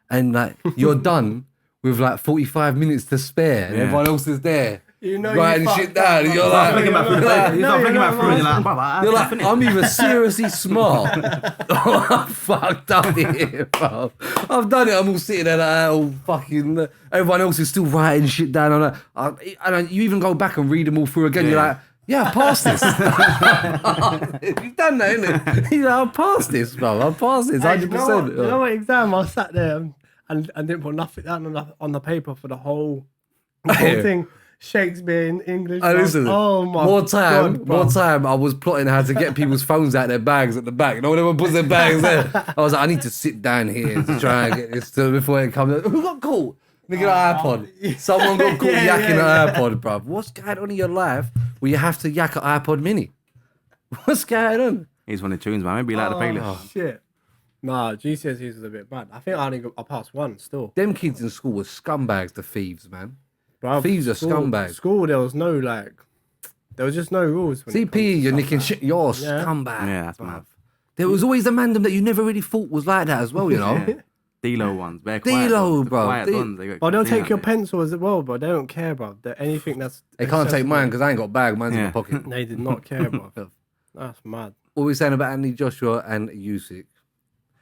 And like you're done with like 45 minutes to spare, and everyone else is there. You know, writing shit down, and you're like, Flicking back through the paper. You start flicking back through, and you're like, brother, you're like, I'm either seriously smart or I'm fucked up here, bro. I've done it, I'm all sitting there like, oh, fucking, everyone else is still writing shit down on that. And you even go back and read them all through again, you're like, yeah, I passed this. You've done that, innit? You're like, I passed this, bro. I passed this, 100%. You know what exam? I sat there and didn't put nothing down on the paper for the whole thing. Shakespeare in English. Oh, listen, oh my more God, time I was plotting how to get people's phones out their bags at the back. You know, when everyone puts their bags there. I was like, I need to sit down here to try and get this to before it comes. Who got caught? Nigga, an iPod. Someone got caught yakking an iPod, bruv. What's going on in your life where you have to yak an iPod mini? What's going on? He's one of the tunes, man. Maybe like the playlist. Oh, shit. Nah, GCSEs was a bit bad. I think I passed one still. Them kids in school were scumbags, the thieves, man. Bruv, Thieves are scumbags. School, there was no there was just no rules. When it comes CPE, to you're stuff nicking like shit. You're a Yeah. scumbag. Yeah, that's bruv. mad. There was always a mandem that you never really thought was like that as well, you know? D-Lo ones. Bare quiet D-Lo, ones, the bro. quiet ones, they got- Oh, they'll see take that your bit. pencils as well, bro. They don't care, bro. Anything that's They can't take accessible. mine because I ain't got a bag. Mine's in Yeah. my pocket. They did not care, bro. That's mad. What are we saying about Anthony Joshua and Usyk?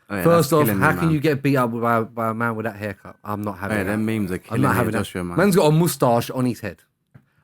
Oh, yeah, First that's off, killing me, how can man. you get beat up by a man with that haircut? I'm not having Hey, that. them memes are I'm killing not me, having Joshua, that. man. Man's got a moustache on his head.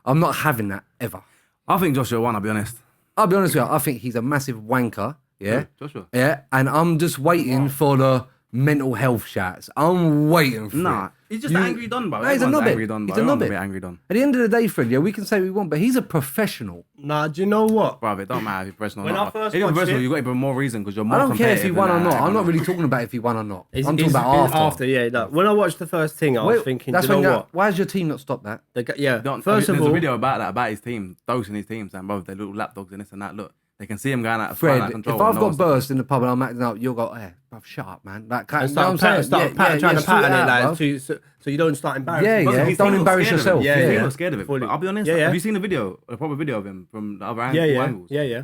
I'm not having that ever. I think Joshua won, I'll be honest. I'll be honest with you. I think he's a massive wanker. Yeah. Joshua. Yeah. And I'm just waiting for the mental health shots. I'm waiting for Nah, it. he's just an angry Don, bro. Nah, he's a Everyone's knobhead. angry Don, bro. He's a Everyone's knobhead. a bit angry Don. At the end of the day, friend, yeah, we can say we want, but he's a professional. Nah, do you know what? Bro, it don't matter if you're professional or When not. I first If you're watched professional, it- you got even more reason because you're more I don't care if he competitive won or than not. that. I'm not really talking about if he won or not. I'm talking It's about after. Yeah. Like, when I watched the first thing, I was thinking, that's do you when know that, what? why has your team not stopped that? First of There's all, a video about that, about his team, dosing his team, saying, bro, they're little lapdogs and this and that. Look, they can see him going out of Fred, control. if I've and no got one's- burst in the pub and I'm acting up, you'll go, hey, bruv, shut up, man. Like, and you know what I'm saying? trying to sort pattern out, it, like, bruv. so you don't start embarrassing. Yeah, yourself. yeah. His Don't team looks embarrass scared of yourself. him. Yeah, His team yeah. looks scared of it. Fully. But I'll be honest, Yeah, yeah. have you seen the video, a proper video of him from the other Yeah, angles? yeah.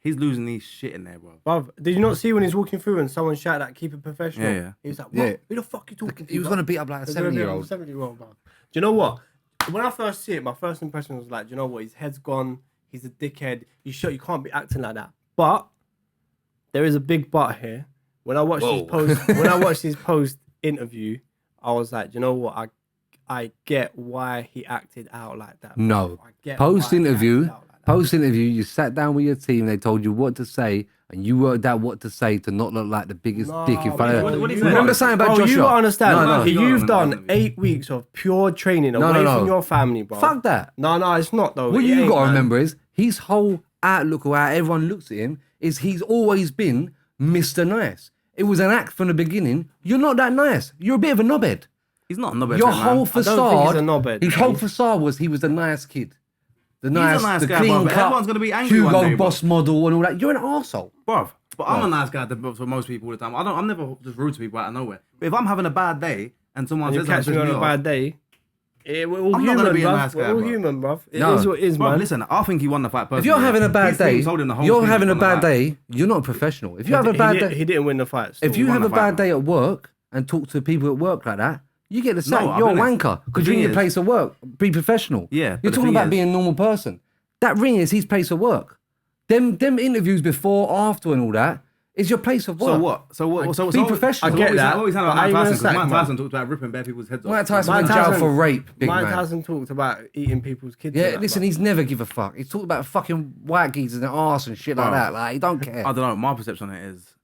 He's losing these shit in there, bro. Bruv, did you not see when he's walking through and someone shouted at keep it professional? Yeah, yeah. He was like, what? Yeah. Who the fuck you talking to? He was bruv? going to beat up like a He's gonna be 70-year-old. 70-year-old, bruv. Do you know what? When I first see it, my first impression was like, do you know what? His head's gone. He's a dickhead. You can't be acting like that. But there is a big but here. When I watched his post interview, I was like, do you know what? I get why he acted out like that. No. I get why he Post interview, acted out like that. you sat down with your team, they told you what to say, and you worked out what to say to not look like the biggest dick in front of what them. did he say? Remember something about Bro, Joshua? you gotta understand. No, You've no, done no. 8 weeks of pure training No, away no. from your family, bro. Fuck that. No, it's not though. What It you ain't, got to man. remember is his whole outlook or how everyone looks at him is he's always been Mr. Nice. It was an act from the beginning. You're not that nice. You're a bit of a knobhead. He's not a knobhead. Your man. whole don't think he's facade, a knobhead, his man. whole facade was he was the nice kid. The a nice, nice the guy, clean bro, but cut, everyone's gonna be angry one Hugo day, bro. Boss model and all that. You're an arsehole. Bruv, but I'm a nice guy for most people all the time. I'm never just rude to people out of nowhere. But if I'm having a bad day and someone And you says catch me something on to a me bad day. We're all I'm not human, gonna be a bruv. nice We're guy, all bro. human, bruv. It No. is what it is, Bro, man. listen, I think he won the fight personally. If you're having a bad His team day, told him the whole you're thing having a on the bad back. day, you're not a professional. If you have a bad day, He didn't win the fight. if you won have the a fight, bad day at work and talk to people at work like that, you get the sack. I'll You're a be honest. wanker because The you're in thing your is- place of work. Be professional. Yeah, You're but the talking thing about is- being a normal person. That ring is his place of work. Them interviews before, after, and all that is your place of work. So what? So Be professional. I get that, What we saying but about how you Mike gonna Tyson? Because sack, Mike bro? Tyson talked about ripping bare people's heads off. Mike Tyson Mike went jail Tyson- for rape, big Mike man. Tyson talked about eating people's kids. Yeah, and that, listen, bruv. he's never give a fuck. He's talking about fucking white geezers and arse and shit like Bro. that. Like, he don't care. I don't know. My perception on it is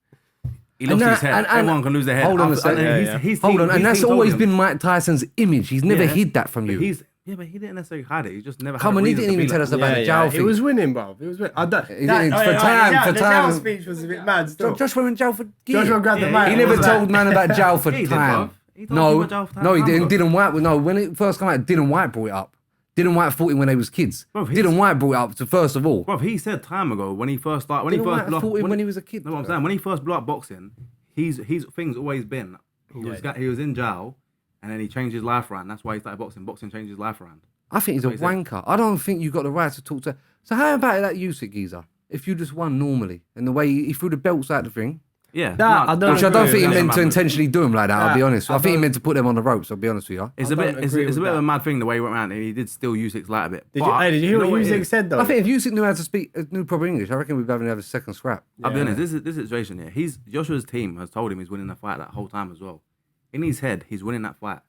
he And lost that- his head. and- Everyone can lose their head. hold on a After- second. and Yeah, his Hold team- on, his and that's team told always him- been Mike Tyson's image. He's never Yeah. hid that from But you. but he didn't necessarily hide it. He just never. Come had on, a he reason didn't to even be tell like us about the Jow He thing. was winning, bro. He was winning. didn't- for time- The Jow speech was a bit mad. Still. Joshua went jail for Joshua grabbed the Yeah, mic. He and never was told like, man about jail for Yeah, he did, time. bruv. He told No, people about jail for no, he time, didn't. bro. Dylan White. No, when it first came out, Dylan White brought it up. Dylan White fought him when they was kids. Bruv, Dylan White brought it up. So first of all, Bro, he said time ago when he first started. When he Dylan first White blew up, fought him when he was a kid. No, what I'm saying, when he first blew up boxing, his thing's always been he was in jail, and then he changed his life around. That's why he started boxing. Boxing changed his life around. I think he's a What he said. wanker. I don't think you got the right to talk to. So how about that Usyk geezer? if you just won normally, and the way he threw the belts out the ring, Yeah, That, I don't which I don't agree think he with meant to that. intentionally do him like that. I'll be That, honest. I think he don't- meant to put them on the ropes. I'll be honest with you. It's I a bit. don't It's agree a with bit of a that. mad thing the way he went around, and he did steal Usyk's light a bit. Did But you hear know what it Usyk is? said though? I think if Usyk knew how to speak, knew proper English, I reckon we'd be having to have a second scrap. I'll be honest. This situation here. Joshua's team has told him he's winning the fight that whole time as well. In his head, he's winning that fight.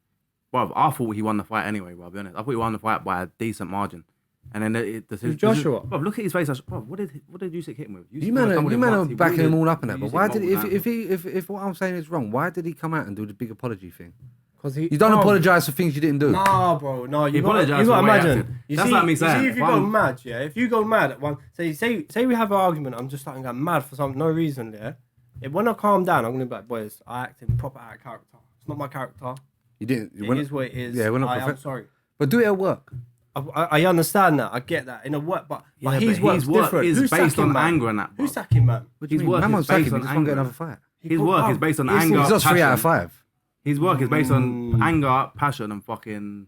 Bro, I thought he won the fight anyway. Bro, I'll be honest. I thought he won the fight by a decent margin. And then Joshua. Bro, look at his face. Bro, what did Usyk hit him with? You man are backing him all up in that. But why did Usyk if what I'm saying is wrong, why did he come out and do the big apology thing? Because You don't apologise for things you didn't do. Nah, bro. No, He you got apologised to for the way he imagine. acted. You That's see, like me you saying, see if you if go I'm- mad, yeah. If you go mad at one, say we have an argument. I'm just starting to go mad for no reason, yeah. When I calm down, I'm gonna be like, boys, I acted proper out of character. It's not my character. You didn't. It is what it is. Yeah, we're not I'm sorry. But do it at work. I understand that. I get that. In a work, but Yeah, his but work's his work different. is Who's based sacking on man? anger and that, bro. Who's sacking man? What do you His mean? work Man is won't sack based him. on He just won't get anger. another fight. His work is based on anger. He's lost 3 out of passion. 5. His work is based on anger, passion, and fucking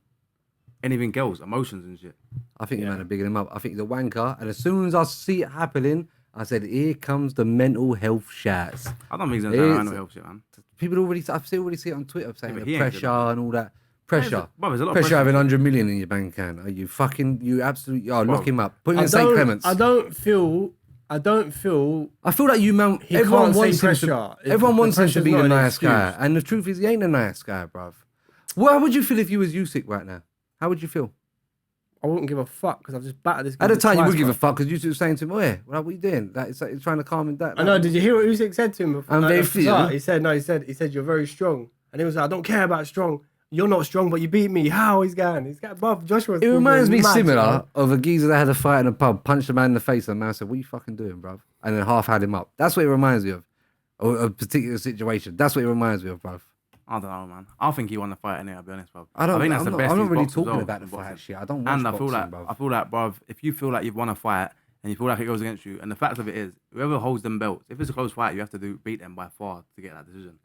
anything else, emotions and shit. I think you man are bigging him up. I think he's a wanker. And as soon as I see it happening, I said, here comes the mental health shots. I don't think he's gonna say It's- mental health shit, man. People already, I've seen already see it on Twitter saying but the he ain't pressure good, and all that. Pressure. Bro, there's a lot of Pressure pressure. having 100 million in your bank account. Are you fucking, you absolutely, lock him up. Put him in St. Clements. I don't feel. I feel like you man. He Everyone can't say wants him pressure. to. If Everyone the wants him to pressure's be not the an nice guy, excuse. and the truth is, he ain't a nice guy, bruv. How would you feel if you was Usyk right now? How would you feel? I wouldn't give a fuck because I've just battered this guy. At the time, you twice, would give bro. a fuck because Usyk was saying to him, "Hey, what are you doing?" Like, it's like he's trying to calm him down. I know. Did you hear what Usyk said to him? Before, I'm very at the feel. start? He said no. He said you're very strong, and he was like, I don't care about strong. You're not strong, but you beat me. How he's going? He's got buff. Joshua. It reminds me similar of a geezer that had a fight in a pub, punched a man in the face, and the man said, "What are you fucking doing, bruv?" And then half had him up. That's what it reminds me of. Or a particular situation. That's what it reminds me of, bruv. I don't know, man. I think he won the fight anyway, I'll be honest, bro. I think that's I'm the not, best I'm not he's really boxed as talking well about the in fight boxing. shit. I don't watch And boxing, I bruv. feel like, bruv, if you feel like you've won a fight and you feel like it goes against you, and the fact of it is, whoever holds them belts, if it's a close fight, you have to beat them by far to get that decision.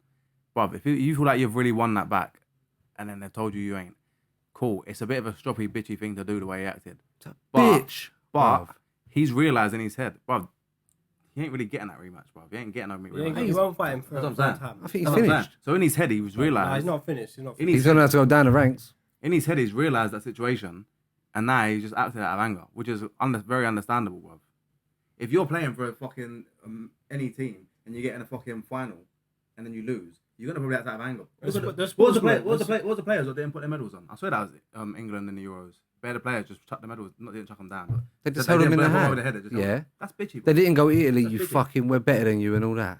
Bruv, if you feel like you've really won that back, and then they've told you ain't, cool. It's a bit of a stroppy, bitchy thing to do the way he acted. Bitch. But bruv. he's realised in his head, bruv, he ain't really getting that rematch, bruv. He ain't getting no rematch. He won't fight him for That's a what I'm long saying. time. I think he's That's what I'm finished. saying. So in his head, he was Nah, realised. he's not finished. He's not In finished. He's gonna have to go down the ranks. In his head, he's realised that situation, and now he's just acted out of anger, which is very understandable, bruv. If you're playing for a fucking any team and you get in a fucking final and then you lose, you're gonna probably act out of anger. What What was the players that didn't put their medals on? I swear that was England in the Euros. Where the players just chucked the medals, didn't chuck them down. But They just held him in the didn't put them over hand. the head, they just held Yeah. them. That's bitchy, They bro. didn't go Italy, That's you bitchy. fucking, we're better than you and all that.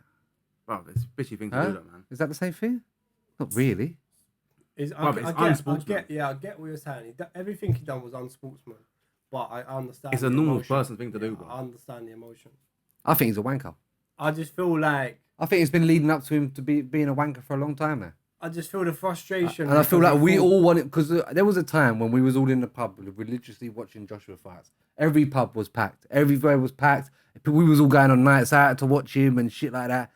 Bro, it's a bitchy thing to Huh? do, that, man. Is that the same thing? Not really. Bruv, it's unsportsmanlike. I get what you're saying. Everything he done was unsportsman, but I understand. It's a the normal emotion. person thing to do, bro. I understand the emotion. I think he's a wanker. I just feel like I think it's been leading up to him to being a wanker for a long time now. I just feel the frustration. And I feel because like he we thought- all wanted, because there was a time when we was all in the pub religiously watching Joshua fights. Every pub was packed. Everywhere was packed. We was all going on nights out to watch him and shit like that.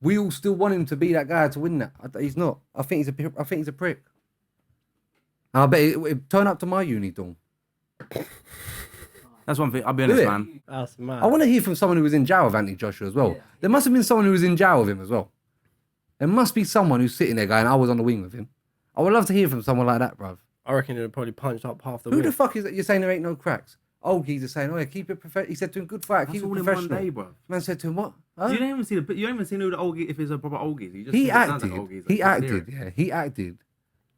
We all still want him to be that guy to win that. He's not. I think he's a prick. And I bet it turn up to my uni dorm. That's one thing. I'll be Do honest, it. man. That's mad. I want to hear from someone who was in jail with Anthony Joshua as well. There must have been someone who was in jail with him as well. There must be someone who's sitting there going, I was on the wing with him. I would love to hear from someone like that, bruv. I reckon he'd probably punched up half the Who wing. the fuck is it? You're saying there ain't no cracks? Oh, he's just saying, oh yeah, keep it professional. He said to him, good fight, That's keep it all in one professional. day, bro. Man said to him, what? Huh? You don't even see you don't even see who the old if it's a proper old geezer. You just He see it sounds acted. like old geezer. He You just hear acted. it. Yeah, he acted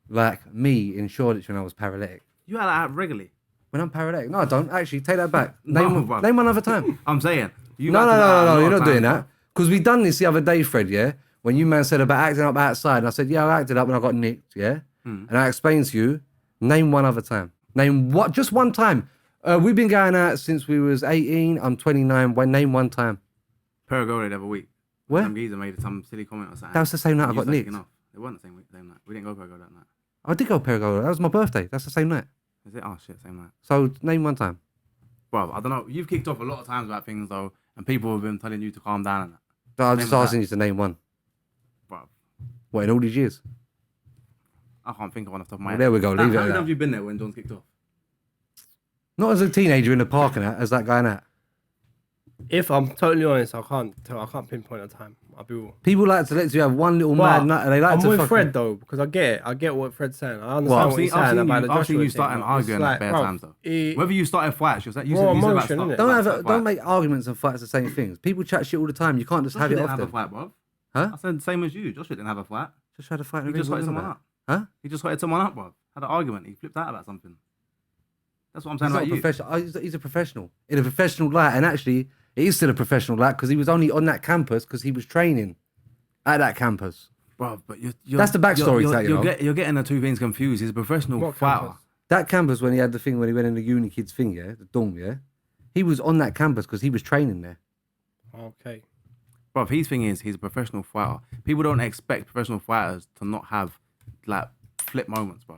like me in Shoreditch when I was paralytic. You act like that regularly. When I'm paralytic, no, I don't. Actually, take that back. No, Name bruv. one other time. I'm saying. You No, acted like that a lot you're of not doing times, that. Because we done this the other day, Fred. Yeah, when you man said about acting up outside, and I said, yeah, I acted up when I got nicked. Yeah, and I explained to you. Name one other time. Name what? Just one time. We've been going out since we was 18. I'm 29. Name one time. bro. Perigoli the other week. Where? Some geezer made some silly comment or something. That was the same night I You got started nicked. kicking off. It wasn't the same night. We didn't go Perigoli that night. I did go Perigola. That was my birthday. That's the same night. Is it? Oh shit, same night. So name one time. Bro, I don't know. You've kicked off a lot of times about things though, and people have been telling you to calm down and that. So I'm Name just one asking you to name one. Bro, What, in all these years? I can't think of one off the top of my Well, head. there we go. How Leave it many at times that. have you been there when John's kicked off? Not as a teenager in the park and that, as that guy and that. If I'm totally honest, I can't pinpoint a time. I'll be real. People like to let you have one little mad night, and they like I'm to with fucking... Fred though, because I get what Fred's saying. I understand What? what he's saying about the I've seen Joshua you thing, starting but arguing it's at bare bruv, times though. it- Whether you started fights, you said Raw about emotion, start- innit? Don't about have start don't fight. make arguments and fights the same things. People chat shit all the time. You can't just Joshua have it didn't off have a them. fight, bro. Huh? I said same as you. Joshua didn't have a fight. Just try to fight. He just hotted someone up. Huh? He just hotted someone up, bro. Had an argument. He flipped out about something. That's what I'm saying He's not about a you. professional. He's a professional in a professional light, and actually, he is still a professional light because he was only on that campus because he was training at that campus. Bro, but you're That's the backstory to that, you know. You're getting the two things confused. He's a professional What fighter. campus? That campus when he had the thing when he went in the uni kids thing, yeah, the dorm, yeah, he was on that campus because he was training there. Okay. Bro, his thing is he's a professional fighter. People don't expect professional fighters to not have like flip moments, bro.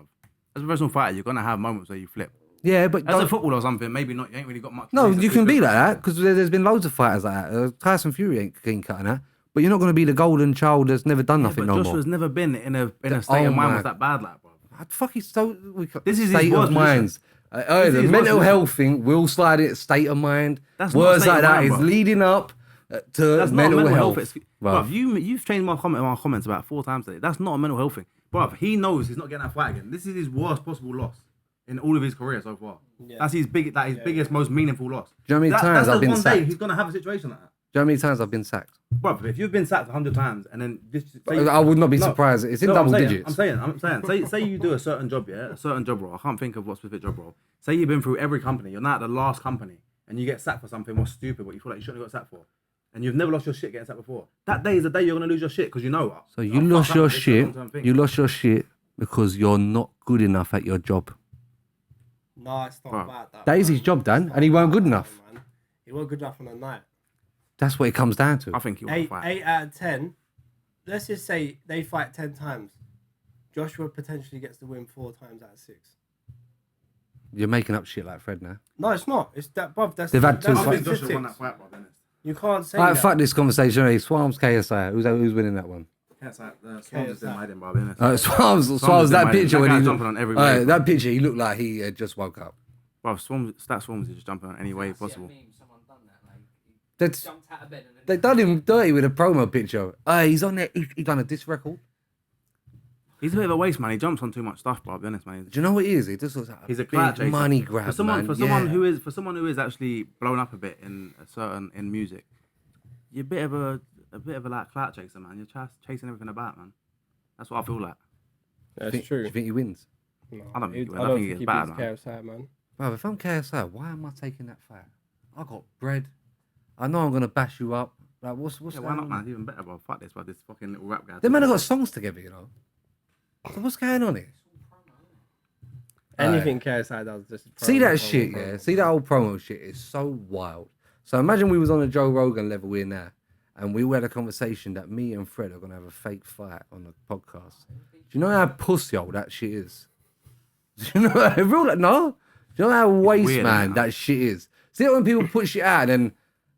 As a professional fighter, you're gonna have moments where you flip. Yeah, but As a footballer or something, maybe not. You ain't really got much. no, reason you to can be flip. like that because there's been loads of fighters like that. Tyson Fury ain't clean cutting that, but you're not going to be the golden child that's never done Yeah, nothing but no Joshua's more. never been in a state of mind my- was that bad, like, bro. Fuck, he's so This is his state worst of minds. This The is his mental worst health thing will slide it. State of mind. That's not Words state like of that mind, is bro. leading up to That's mental, not a mental health. health. Bruv. Bro, you've changed my comments about 4 times today. That's not a mental health thing. Bro, he knows he's not getting that fight again. This is his worst possible loss in all of his career so far. Yeah. That's his biggest, most meaningful loss. Do you know how many times that's I've the been one day sacked? he's gonna have a situation like that. Do you know how many times I've been sacked? Bro, if you've been sacked 100 times and then this, I would not be surprised. It's in I'm double saying, digits. I'm saying. Say you do a certain job, yeah, a certain job role. I can't think of what specific job role. Say you've been through every company. You're now at the last company, and you get sacked for something more stupid, what you feel like you shouldn't have got sacked for, and you've never lost your shit getting sacked before. That day is the day you're gonna lose your shit because you know. So you lost your shit. You lost your shit because you're not good enough at your job. No, it's not Bro. about that. That is his job, Dan, and he weren't good enough. Man. He weren't good enough on the night. That's what it comes down to. I think he will fight. 8 out of 10. Let's just say they fight 10 times. Joshua potentially gets the win 4 times out of 6. You're making up shit like Fred now. No, it's not. It's that, bruv. That's They've had two that's I think fights. Joshua won that statistics. fight, bro. Dennis. You can't say Alright, that. fuck this conversation. Hey, Swams KSI. Who's winning that one? Swans is in hiding, bro. Dennis. Swams, that picture when guy's he jumping on every Alright, wave. that picture, he looked like he had just woke up. Bro, Swans is just jumping on any way See a possible. meme, someone done that, like, he That's jumped out of bed and they done him dirty with a promo picture. He's on there. He done a disc record. He's a bit of a waste, man. He jumps on too much stuff, bro. I'll be honest, man. Do you know what he is? He just looks like He's a clout big chaser. money grab, For someone man. for someone who is actually blown up a bit in music, you're a bit of a like clout chaser, man. You're chasing everything about, man. That's what I feel like. That's Do true. you think he wins? No, I don't think he wins. I I don't think he think he gets beats battered, KSI, man. Bro, if I'm KSI, why am I taking that fight? I got bread. I know I'm gonna bash you up. Like, what's Yeah, going why not, on? man? It's even better, bro. Fuck this, bro. This fucking little rap guy. Them men have got songs together, you know. So what's going on here? Anything KSI does, just See that shit, yeah. See that old promo shit is so wild. So imagine we was on a Joe Rogan level here now, and we had a conversation that me and Fred are gonna have a fake fight on the podcast. Do you know how pussy old that shit is? Do you know how real? No. Do you know how waste weird, man innit? that shit is? See that when people put shit out and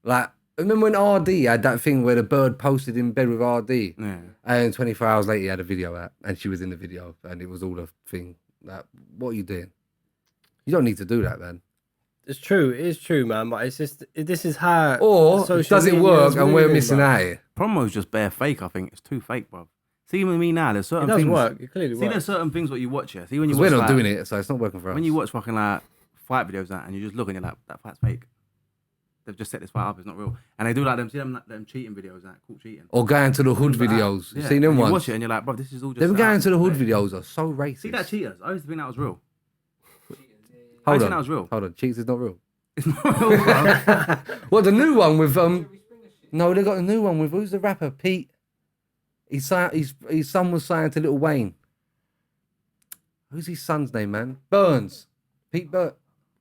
like. Remember when RD had that thing where the bird posted in bed with RD? Yeah. And 24 hours later, he had a video out, and she was in the video, and it was all a thing. Like, what are you doing? You don't need to do that, man. It's true. It is true, man. But it's just this is how. Or social does it media work is and we're moving, missing bro. out here? Promo's just bare fake. I think it's too fake, bro. See, with me now, there's It certain does things. work. It clearly See, works. there's certain things what you watch here. See, when you Because watch we're not like, doing it, so it's not working for us. when you watch fucking like fight videos and you just look and you're like, that fight's fake. They've just set this fight up. It's not real. And they do like them. See them cheating videos, like caught cheating. Or going to the hood videos. You Yeah, seen them and you ones? watch it and you're like, bro, this is all just. Them set going up. to the hood videos are so racist. See that cheaters? I used to think that was real. I Hold think on. that was real. Hold on. Cheats is not real. It's not real, bro. Well, the new one with no, they got a new one with who's the rapper? Pete. His son was signed to Lil Wayne. Who's his son's name, man? Burns. Pete Burns.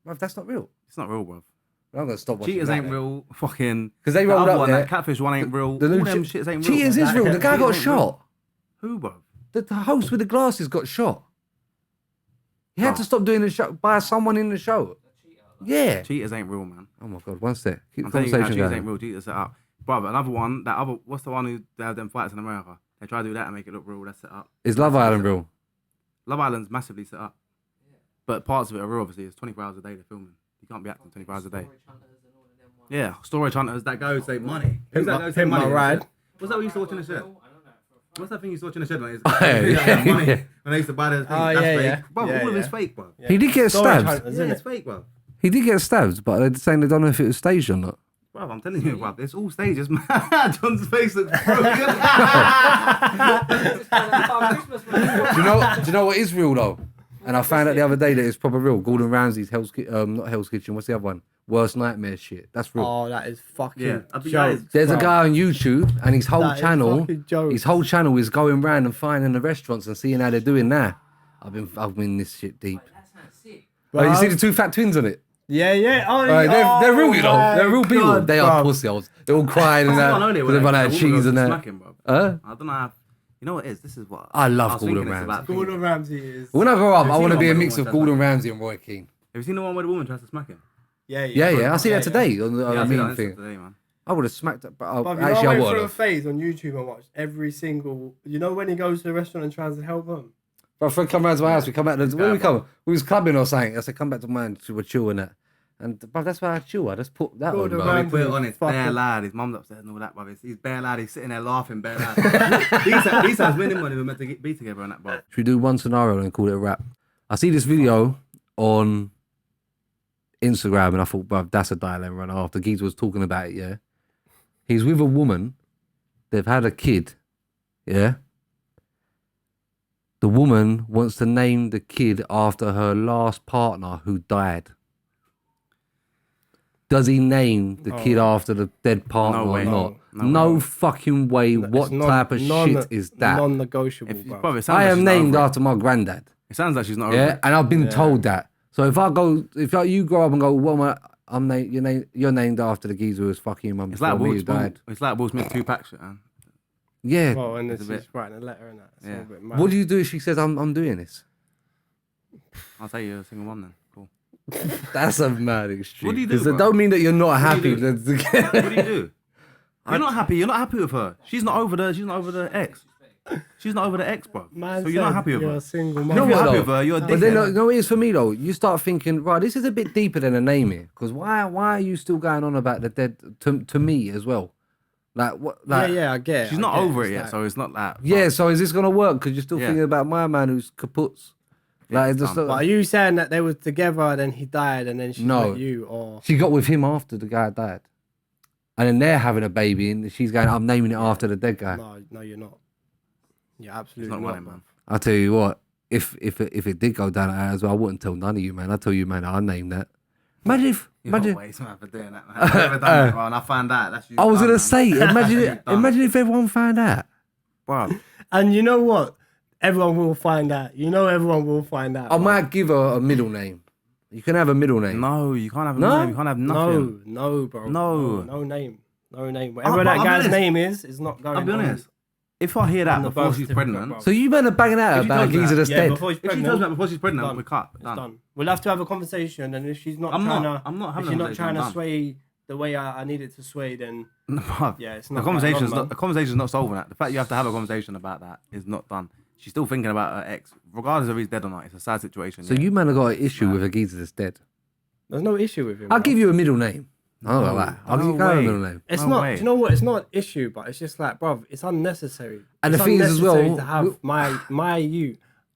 That's not real. It's not real, bro. I'm gonna stop watching. Cheaters that ain't then. real. Fucking. 'Cause they the rolled other up one, there. that catfish one ain't real. The new All them che- shits ain't real. Cheaters bro. is real. The guy got Cheaters ain't real. shot. Who, bro? The host with the glasses got shot. He had Oh. to stop doing the show by someone in the show. Yeah. Cheaters ain't real, man. Oh my god, one sec. Keep I'm the telling you now, conversation cheaters going. ain't real. Cheaters set up. Bro, another one. That other. What's the one who they have them fights in America? They try to do that and make it look real. That's set up. Is Love Island real? Love Island's massively set up. But parts of it are real, obviously. It's 24 hours a day they're filming. You can't be acting 24 hours a day. Yeah, storage hunters. That guy who say money. Who's Pimp that my- guy who say pimp my money? ride. What's that we used to watch in the shed? What's that thing you used to watch in the shed when it's yeah. money? When they used to buy the thing. Oh, That's yeah, fake. yeah. Bro, Yeah, all of yeah. it's fake, bro. Yeah. He did get Storage stabbed. hunters, Yeah, innit? it's fake, bro. He did get stabbed, but they're saying they don't know if it was staged or not. Bro, I'm telling you, bro, it's all stages, man. John's face looks broken. Do you know what is real though? And I found out the other day that it's proper real. Gordon Ramsay's not Hell's Kitchen. What's the other one? Worst Nightmare shit. That's real. Oh, that is fucking Yeah, I think jokes. that is- There's a bro. guy on YouTube, and his whole That is channel, fucking jokes. his whole channel is going round and finding the restaurants and seeing how they're doing now. I've been in this shit deep. That sounds sick. Oh, you see Bruv. the two fat twins on it? Yeah, yeah. Oh, Right, they're real, you know. my They're real people. God, They are bruv. pussy holes. They're all crying and I that. don't know Because when they run out of woman cheese goes and to that. smack him, bro. Huh? I don't know how. You know what it is? This is what I love was thinking Gordon it's Ramsay. about Gordon Ramsay is. When I grow up, Have I you want to seen be a one mix with of the woman Gordon Ramsay and Roy Keane. Have you seen the one where the woman tries to smack him? Yeah, Yeah, I see that today on the Yeah, I seen meme that thing. today, man. I would have smacked it, but Bruv, you know, actually I I went would through a have. phase on YouTube and watched every single. You know when he goes to the restaurant and tries to help them. My friend come round to my house. We come back. Where we come? We was clubbing or something. I said, "Come back to mine." We were chilling that, and but that's why I chill. I just put that on, Gordon bro. Ramsay. We put it on, it's Fucking- bare lad. His mum's upstairs and all that, bro. He's bare lad. He's sitting there laughing, bare lad. these times, me and him when we were meant to be together on that, bro. Should we do one scenario and call it a wrap? I see this video on Instagram and I thought, bruv, that's a dilemma. And after Geezer was talking about it, yeah, he's with a woman. They've had a kid, yeah. The woman wants to name the kid after her last partner who died. Does he name the kid after the dead partner No way. or not? No No, way. fucking way. What type of shit is that? Non-negotiable, If, bro. bro, it sounds I like am she's not named over it. after my granddad. It sounds like she's not over Yeah, it. and I've been told that. So if I go, you grow up and go, well, you're named after the geezer who was fucking your mum It's before like me Will who died. It's like Will Smith Tupac shit, man. Yeah. Well, and It's it's a bit- just writing a letter and that. It's Yeah. all a bit mad. What do you do if she says I'm doing this? I'll say you're a single mom then. Cool. That's a mad extreme. What do you do, Because it bro? don't mean that you're not do happy. you do? That's- What do you do? You're not happy. You're not happy with her. She's not over the ex. She's not over the ex, bro. Man So you're not said happy with you're her. a single If mom. know you're what, happy though? with her, you're a But then, dickhead. no, it is for me though. You start thinking, right, this is a bit deeper than a name here. Because why are you still going on about the dead to me as well? Like what? Yeah, Like, yeah, I get it. She's I not get it. over it It's yet, like- so it's not that. Yeah, so is this gonna work? Because you're still Yeah. thinking about my man who's kaputs. Like, it's just done. But are you saying that they were together and then he died and then she No. met you, or she got with him after the guy died, and then they're having a baby, and she's going, "I'm naming it after the dead guy." no, you're not. You're It's absolutely not not, running, man. I'll tell you what, if it did go down like that as well, I wouldn't tell none of you, man. I'll tell you, man, I'll name that. Imagine if, You're imagine. always man for doing that, man. I've never done that, bro, and I found out. That's you. I was done, gonna man. say, You've done. imagine if everyone found out. bro. And you know what? Everyone will find out. You know, everyone will find out. I might give her a middle name. You can have a middle name. No, you can't have a No? name. You can't have nothing. No, bro. No. no name. No name. Whatever I'll that be guy's honest. name is not going. I'll be on. honest. If I hear that On the before birth she's certificate, pregnant, bro. So you better banging out If she about tells me geezer that, that's Yeah, dead. before she's if she pregnant, tells me that before she's pregnant, done. we cut. It's Done. done. We'll have to have a conversation, and if she's not I'm trying not- to, I'm not having if she's a not conversation, trying to I'm done. sway the way I need it to sway, then Bruv, yeah, it's the not. conversation's going on, not the conversation's not solving that. The fact you have to have a conversation about that is not done. She's still thinking about her ex, regardless of he's dead or not. It's a sad situation. So yeah. you man have got an issue with a geezer that's dead. There's no issue with him. I'll bro. give you a middle name. I'm not gonna lie. I'll give you no a way. middle name. It's No not. way. Do you know what? It's not an issue, but it's just like, bruv, it's unnecessary. And It's the thing is as well, unnecessary to have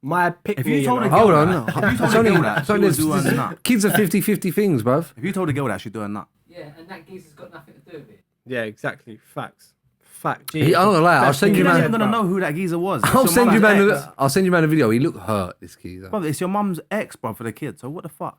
my pick If me. you told know? a Hold girl on. that, if you told It's a only- girl that, it's she only- would do a nut. Kids are 50-50 things, bruv. If you told a girl that, she'd do a nut. Yeah, and that geezer's got nothing to do with it. Yeah, exactly. Fact. I'm I'm not gonna lie. I'll send you You're not man. even gonna know who that geezer was. It's I'll your send you mum's man. ex. I'll send you man a video. He looked hurt. This geezer. Bro, it's your mum's ex, bro, for the kid. So what the fuck?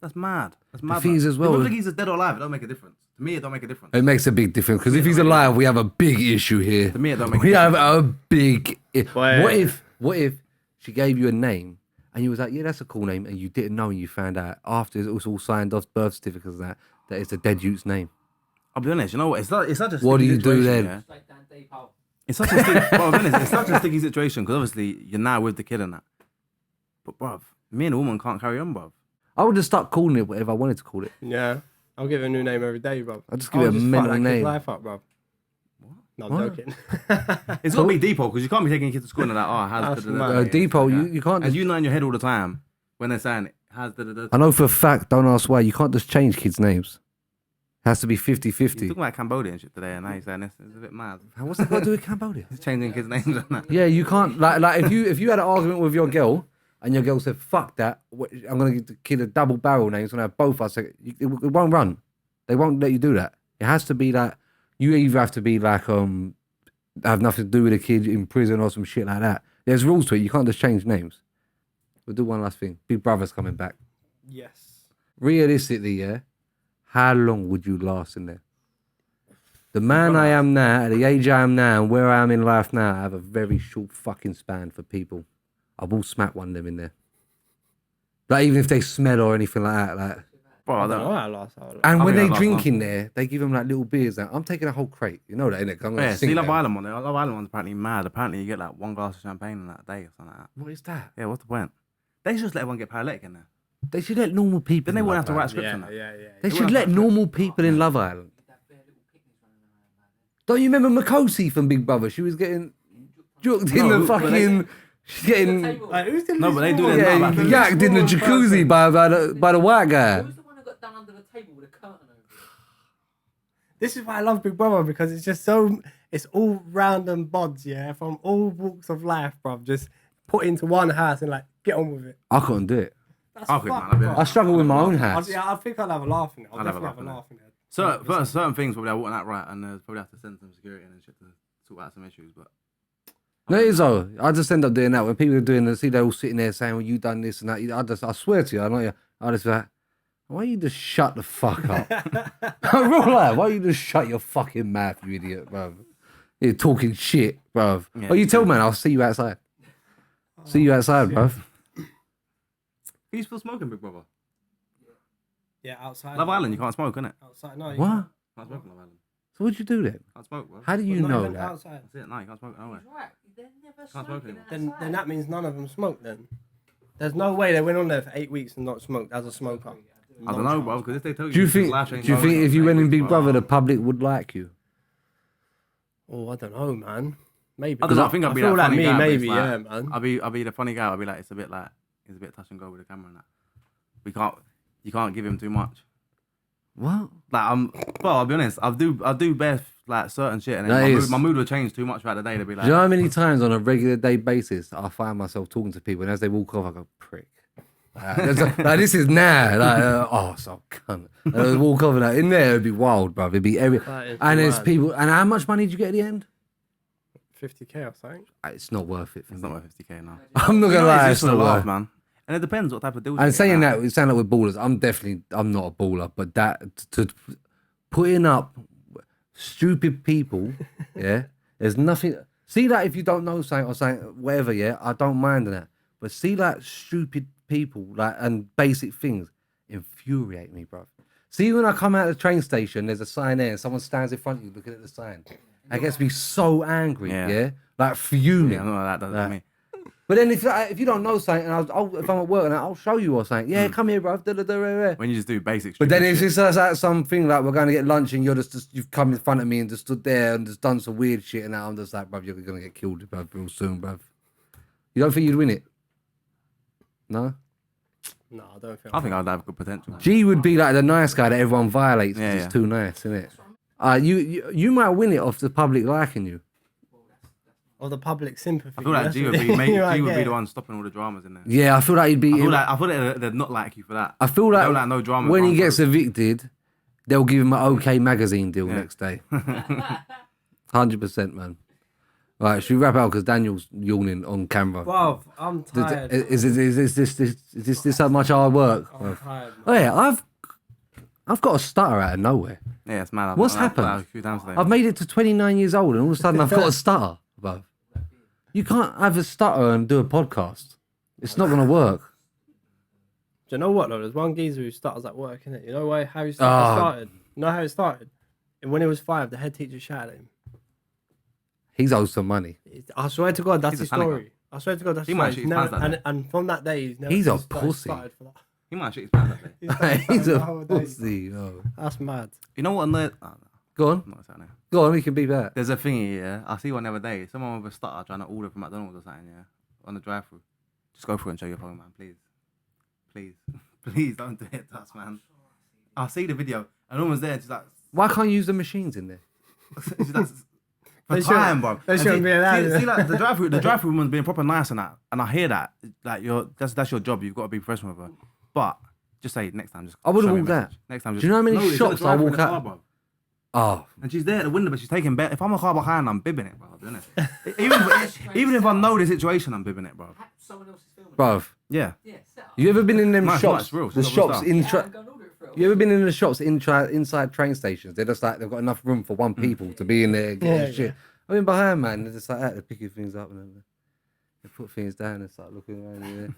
That's mad. That's mad. thing is bro. as well- Whether the geezer's dead or alive, it don't make a difference. To me, it don't make a difference. It makes a big difference because if he's alive, we have a big issue here. To me, it don't make a We have difference. a big. Wait. What if she gave you a name and you was like, yeah, that's a cool name, and you didn't know and you found out after it was all signed off, birth certificates and that it's a dead youth's name. I'll be honest. You know what? It's such a What do sticky you do situation, then? yeah? It's like Dan Dave Hole. It's such a sticky. Bro, I'll be honest, it's such a sticky situation because obviously you're now with the kid and that. But bruv, me and a woman can't carry on, bruv. I would just start calling it whatever I wanted to call it. Yeah, I'll give it a new name every day, bro. I'll just give it a fuck mental that kid's name. Life up, bro. No, I'm What? joking. It's got to be depot because you can't be taking kids to school and like, oh, how's That's the mad. Depot, you can't. And Just, you know in your head all the time when they're saying it, how's the I know for a fact. Don't ask why. You can't just change kids' names. Has to be He's 50-50. talking about Cambodia and shit today, and now he's saying this. It's a bit mad. What's that got to do with Cambodia? He's changing kids' names and that. Yeah, you can't like if you had an argument with your girl and your girl said fuck that, I'm gonna give the kid a double barrel name, so gonna have both us. It won't run. They won't let you do that. It has to be like you either have to be like have nothing to do with a kid in prison or some shit like that. There's rules to it. You can't just change names. We'll do one last thing. Big Brother's coming back. Yes. Realistically, yeah, how long would you last in there? The man I am now, at the age I am now, and where I am in life now, I have a very short fucking span for people. I will smack one of them in there. Like, even if they smell or anything like that. Like, Bro, I don't know. I last hour. and when think they I drink last in there, they give them like little beers. Like, I'm taking a whole crate. You know that, innit? 'Cause I'm gonna Yeah, sink see Love them. Island one. Love Island one's apparently mad. Apparently, you get like one glass of champagne in that day or something like that. What is that? Yeah, what's the point? They should just let everyone get paralytic in there. They should let normal people. Then they in won't have Love to write Island. scripts on that. They should let normal people in Love Island. Don't you remember Makosi from Big Brother? She was getting juked in No, the but fucking. She's getting Like, who's the No, but they do that yeah, now, like, yacked in the jacuzzi by the white guy. Who's the one that got done under the table with a curtain over it? This is why I love Big Brother, because it's just so, it's all random bods, yeah, from all walks of life, bruv. Just put into one house and like get on with it. I couldn't do it. That's I couldn't, fucked, man, I'd be bruv. honest. I struggle with my own house. Yeah, I think I'd have a laugh in it. I'll I'd have a definitely have a laugh laugh in it. Certain things probably I wouldn't act right, and probably have to send some security and shit to sort out some issues. But No, it is though. I just end up doing that when people are doing it. See, they're all sitting there saying, "Well, you done this and that." I swear to you, I know you. I just like, why you just shut the fuck up? I'm real life. Why you just shut your fucking mouth, you idiot, bro? You're talking shit, bro. Yeah. Oh, you tell man, I'll see you outside. See you outside, bro. Can you still smoking, Big Brother? Yeah, outside. Love Island, you can't smoke, innit? Outside, no. What? Can't smoke in Love Island. So what'd you do then? Can't smoke, bro. How do you know that? Outside. That's it. No, you can't smoke nowhere. Right, they're never Can't smoke smoking anymore. Then that means none of them smoke. Then there's no way they went on there for 8 weeks and not smoked as a smoker. I don't know, bro, because if they tell you, Do you this think? life Do ain't you going think on if you for went 8 in Big weeks, bro, Brother, the public would like you? Oh, I don't know, man. Maybe. I don't know. I think I'd be feel that like funny me, guy, but maybe, it's yeah, like, man. I'll be the funny guy. I'll be like, it's a bit touch and go with the camera and that. You can't give him too much. What? Like I'll be honest. I'll do best like certain shit, and That then is- my mood will change too much throughout the day. To be Do like, you know how many times on a regular day basis I find myself talking to people, and as they walk off, I go, prick. Like, this is now. Like, oh, so cunt. And I walk off and like, in there, it'd be wild, bro. It'd be That is and there's mad. people. And how much money did you get at the end? 50k or something. It's not worth it for it's me. not worth 50k now. I'm not You gonna know, lie, it's it's just not a laugh, worth. man. And it depends what type of deal. you And get, saying like. that, it sound like we're ballers. I'm not a baller, but that to putting up stupid people, yeah. There's nothing. See that if you don't know something or something, whatever, yeah, I don't mind that. But see that stupid people, like, and basic things infuriate me, bro. See when I come out of the train station, there's a sign there, and someone stands in front of you looking at the sign. That gets me so angry, yeah, like fuming. Yeah, I know what that does to me. But then if you don't know something, and if I'm at work, and I'll show you or something. Yeah, come here, bro. When you just do basic. But then stupid if shit. it's just like something like we're going to get lunch and you're just you've come in front of me and just stood there and just done some weird shit, and now I'm just like, bruv, you're going to get killed, bruv, real soon, bruv. You don't think you'd win it? No? No, I don't think. I think I'd have good potential. G would be like the nice guy that everyone violates because Yeah, he's yeah. too nice, isn't it? You might win it off the public liking you. Or the public sympathy. I feel like that's G what- would be Right, G would be yeah. the one stopping all the dramas in there. Yeah, I feel like he'd be. I feel like they'd not like you for that. I feel They like, don't like no drama when he going gets through. evicted, they'll give him an OK magazine deal Yeah. next day. 100%, man. Right, should we wrap out because Daniel's yawning on camera? Bruv, I'm tired. Is this how much hard work? I'm tired. Man. Oh yeah, I've got a stutter out of nowhere. Yeah, it's mad. What's I've happened? a few times today. I've made it to 29 years old, and all of a sudden I've got a stutter, bruv. You can't have a stutter and do a podcast. It's not gonna work. Do you know what though? There's one geezer who starts at work, innit? You know why? How he Oh. started? You know how it started? And when he was 5, the head teacher shouted at him. He's owed some money. I swear to God, that's He's a his panicker. story. I swear to God, that's He his might story. shoot He's his never- pants that and from that day, he's never. He's a started pussy. for that. He might shit his pants that day. He's a the whole day. pussy. Oh. That's mad. You know what? No, Go on, I'm not saying it. go on. We can be that. There's a thingy, yeah. I see one the other day. Someone with a stutter trying to order from McDonald's or something, yeah. On the drive-through. Just go through and show your phone, man, please. Please. Please don't do it to us, man. I see the video, and no one's there. And she's like, Why can't you use the machines in there? she's like, for They time, shouldn't- bro. they And shouldn't be allowed. See, like the drive-through woman's being proper nice and that, and I hear that. Like that's your job. You've got to be professional with her. But just say next time. Just I wouldn't show me walk a that. message. Next time. Do you know how many No, it's shops got a I drive-through walk in the out? car, bro. Oh, And she's there at the window, but she's taking bet. If I'm a car behind, I'm bibbing it, bro. I'll be honest. even if I know the situation, I'm bibbing it, bro. Someone else is filming. bruv. Yeah. Yeah, set up. You ever been in them Nice, shops? nice, real. The She's got real shops style. in. Yeah, go and order it for her. You ever been in the shops inside train stations? They're just like they've got enough room for one people to be in there getting Yeah, shit. I mean, behind man, they're just like that. They're picking things up and then they put things down and start looking around.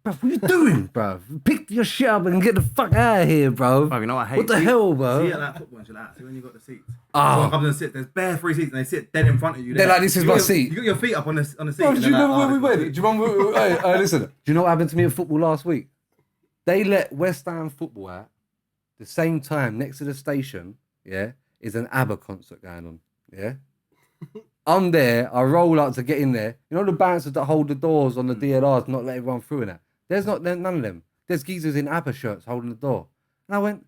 Bruv, what you doing, bruv? Pick your shit up and get the fuck out of here, bruv. Bro, you know what I hate? What the hell, bro? See at that football and shit like that. See when you got the seats. Oh. Someone comes and sits. There's bare free seats and they sit dead in front of you. They're like, this is You my got your- seat. You got your feet up on the seat. Bro, and do you they're remember like, where we oh, went? Do you remember? Hey, listen. Do you know what happened to me at football last week? They let West Ham football out. The same time next to the station, yeah, is an ABBA concert going on. Yeah. I'm there. I roll up to get in there. You know the bouncers that hold the doors on the DLRs, not let everyone through and that. There's none of them. There's geezers in ABBA shirts holding the door. And I went,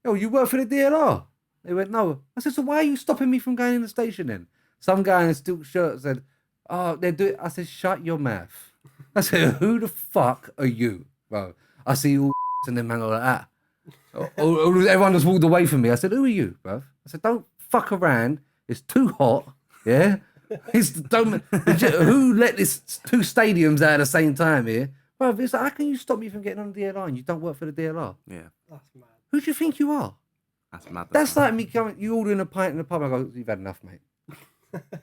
"Yo, you work for the DLR?" They went, "No." I said, "So why are you stopping me from going in the station then?" Some guy in a silk shirt said, "Oh, they do it." I said, "Shut your mouth." I said, "Who the fuck are you, bro?" I see all and them man like that. Everyone just walked away from me. I said, "Who are you, bro?" I said, "Don't fuck around. It's too hot." Yeah. Who let this two stadiums out at the same time here? Bro, it's like, how can you stop me from getting on the DLR and you don't work for the DLR? Yeah, That's mad. Who do you think you are? that's mad. That's like me coming, you ordering a pint in the pub, I go, "You've had enough, mate."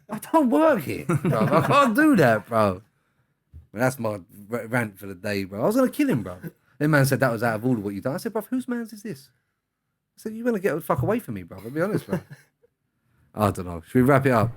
I don't work here, bro. I can't do that, bro. But that's my rant for the day, bro. I was going to kill him, bro. That man said that was out of order what you done. I said, "Bro, whose man's is this?" I said, "You want to get the fuck away from me, bro. I'll be honest, bro." I don't know. Should we wrap it up?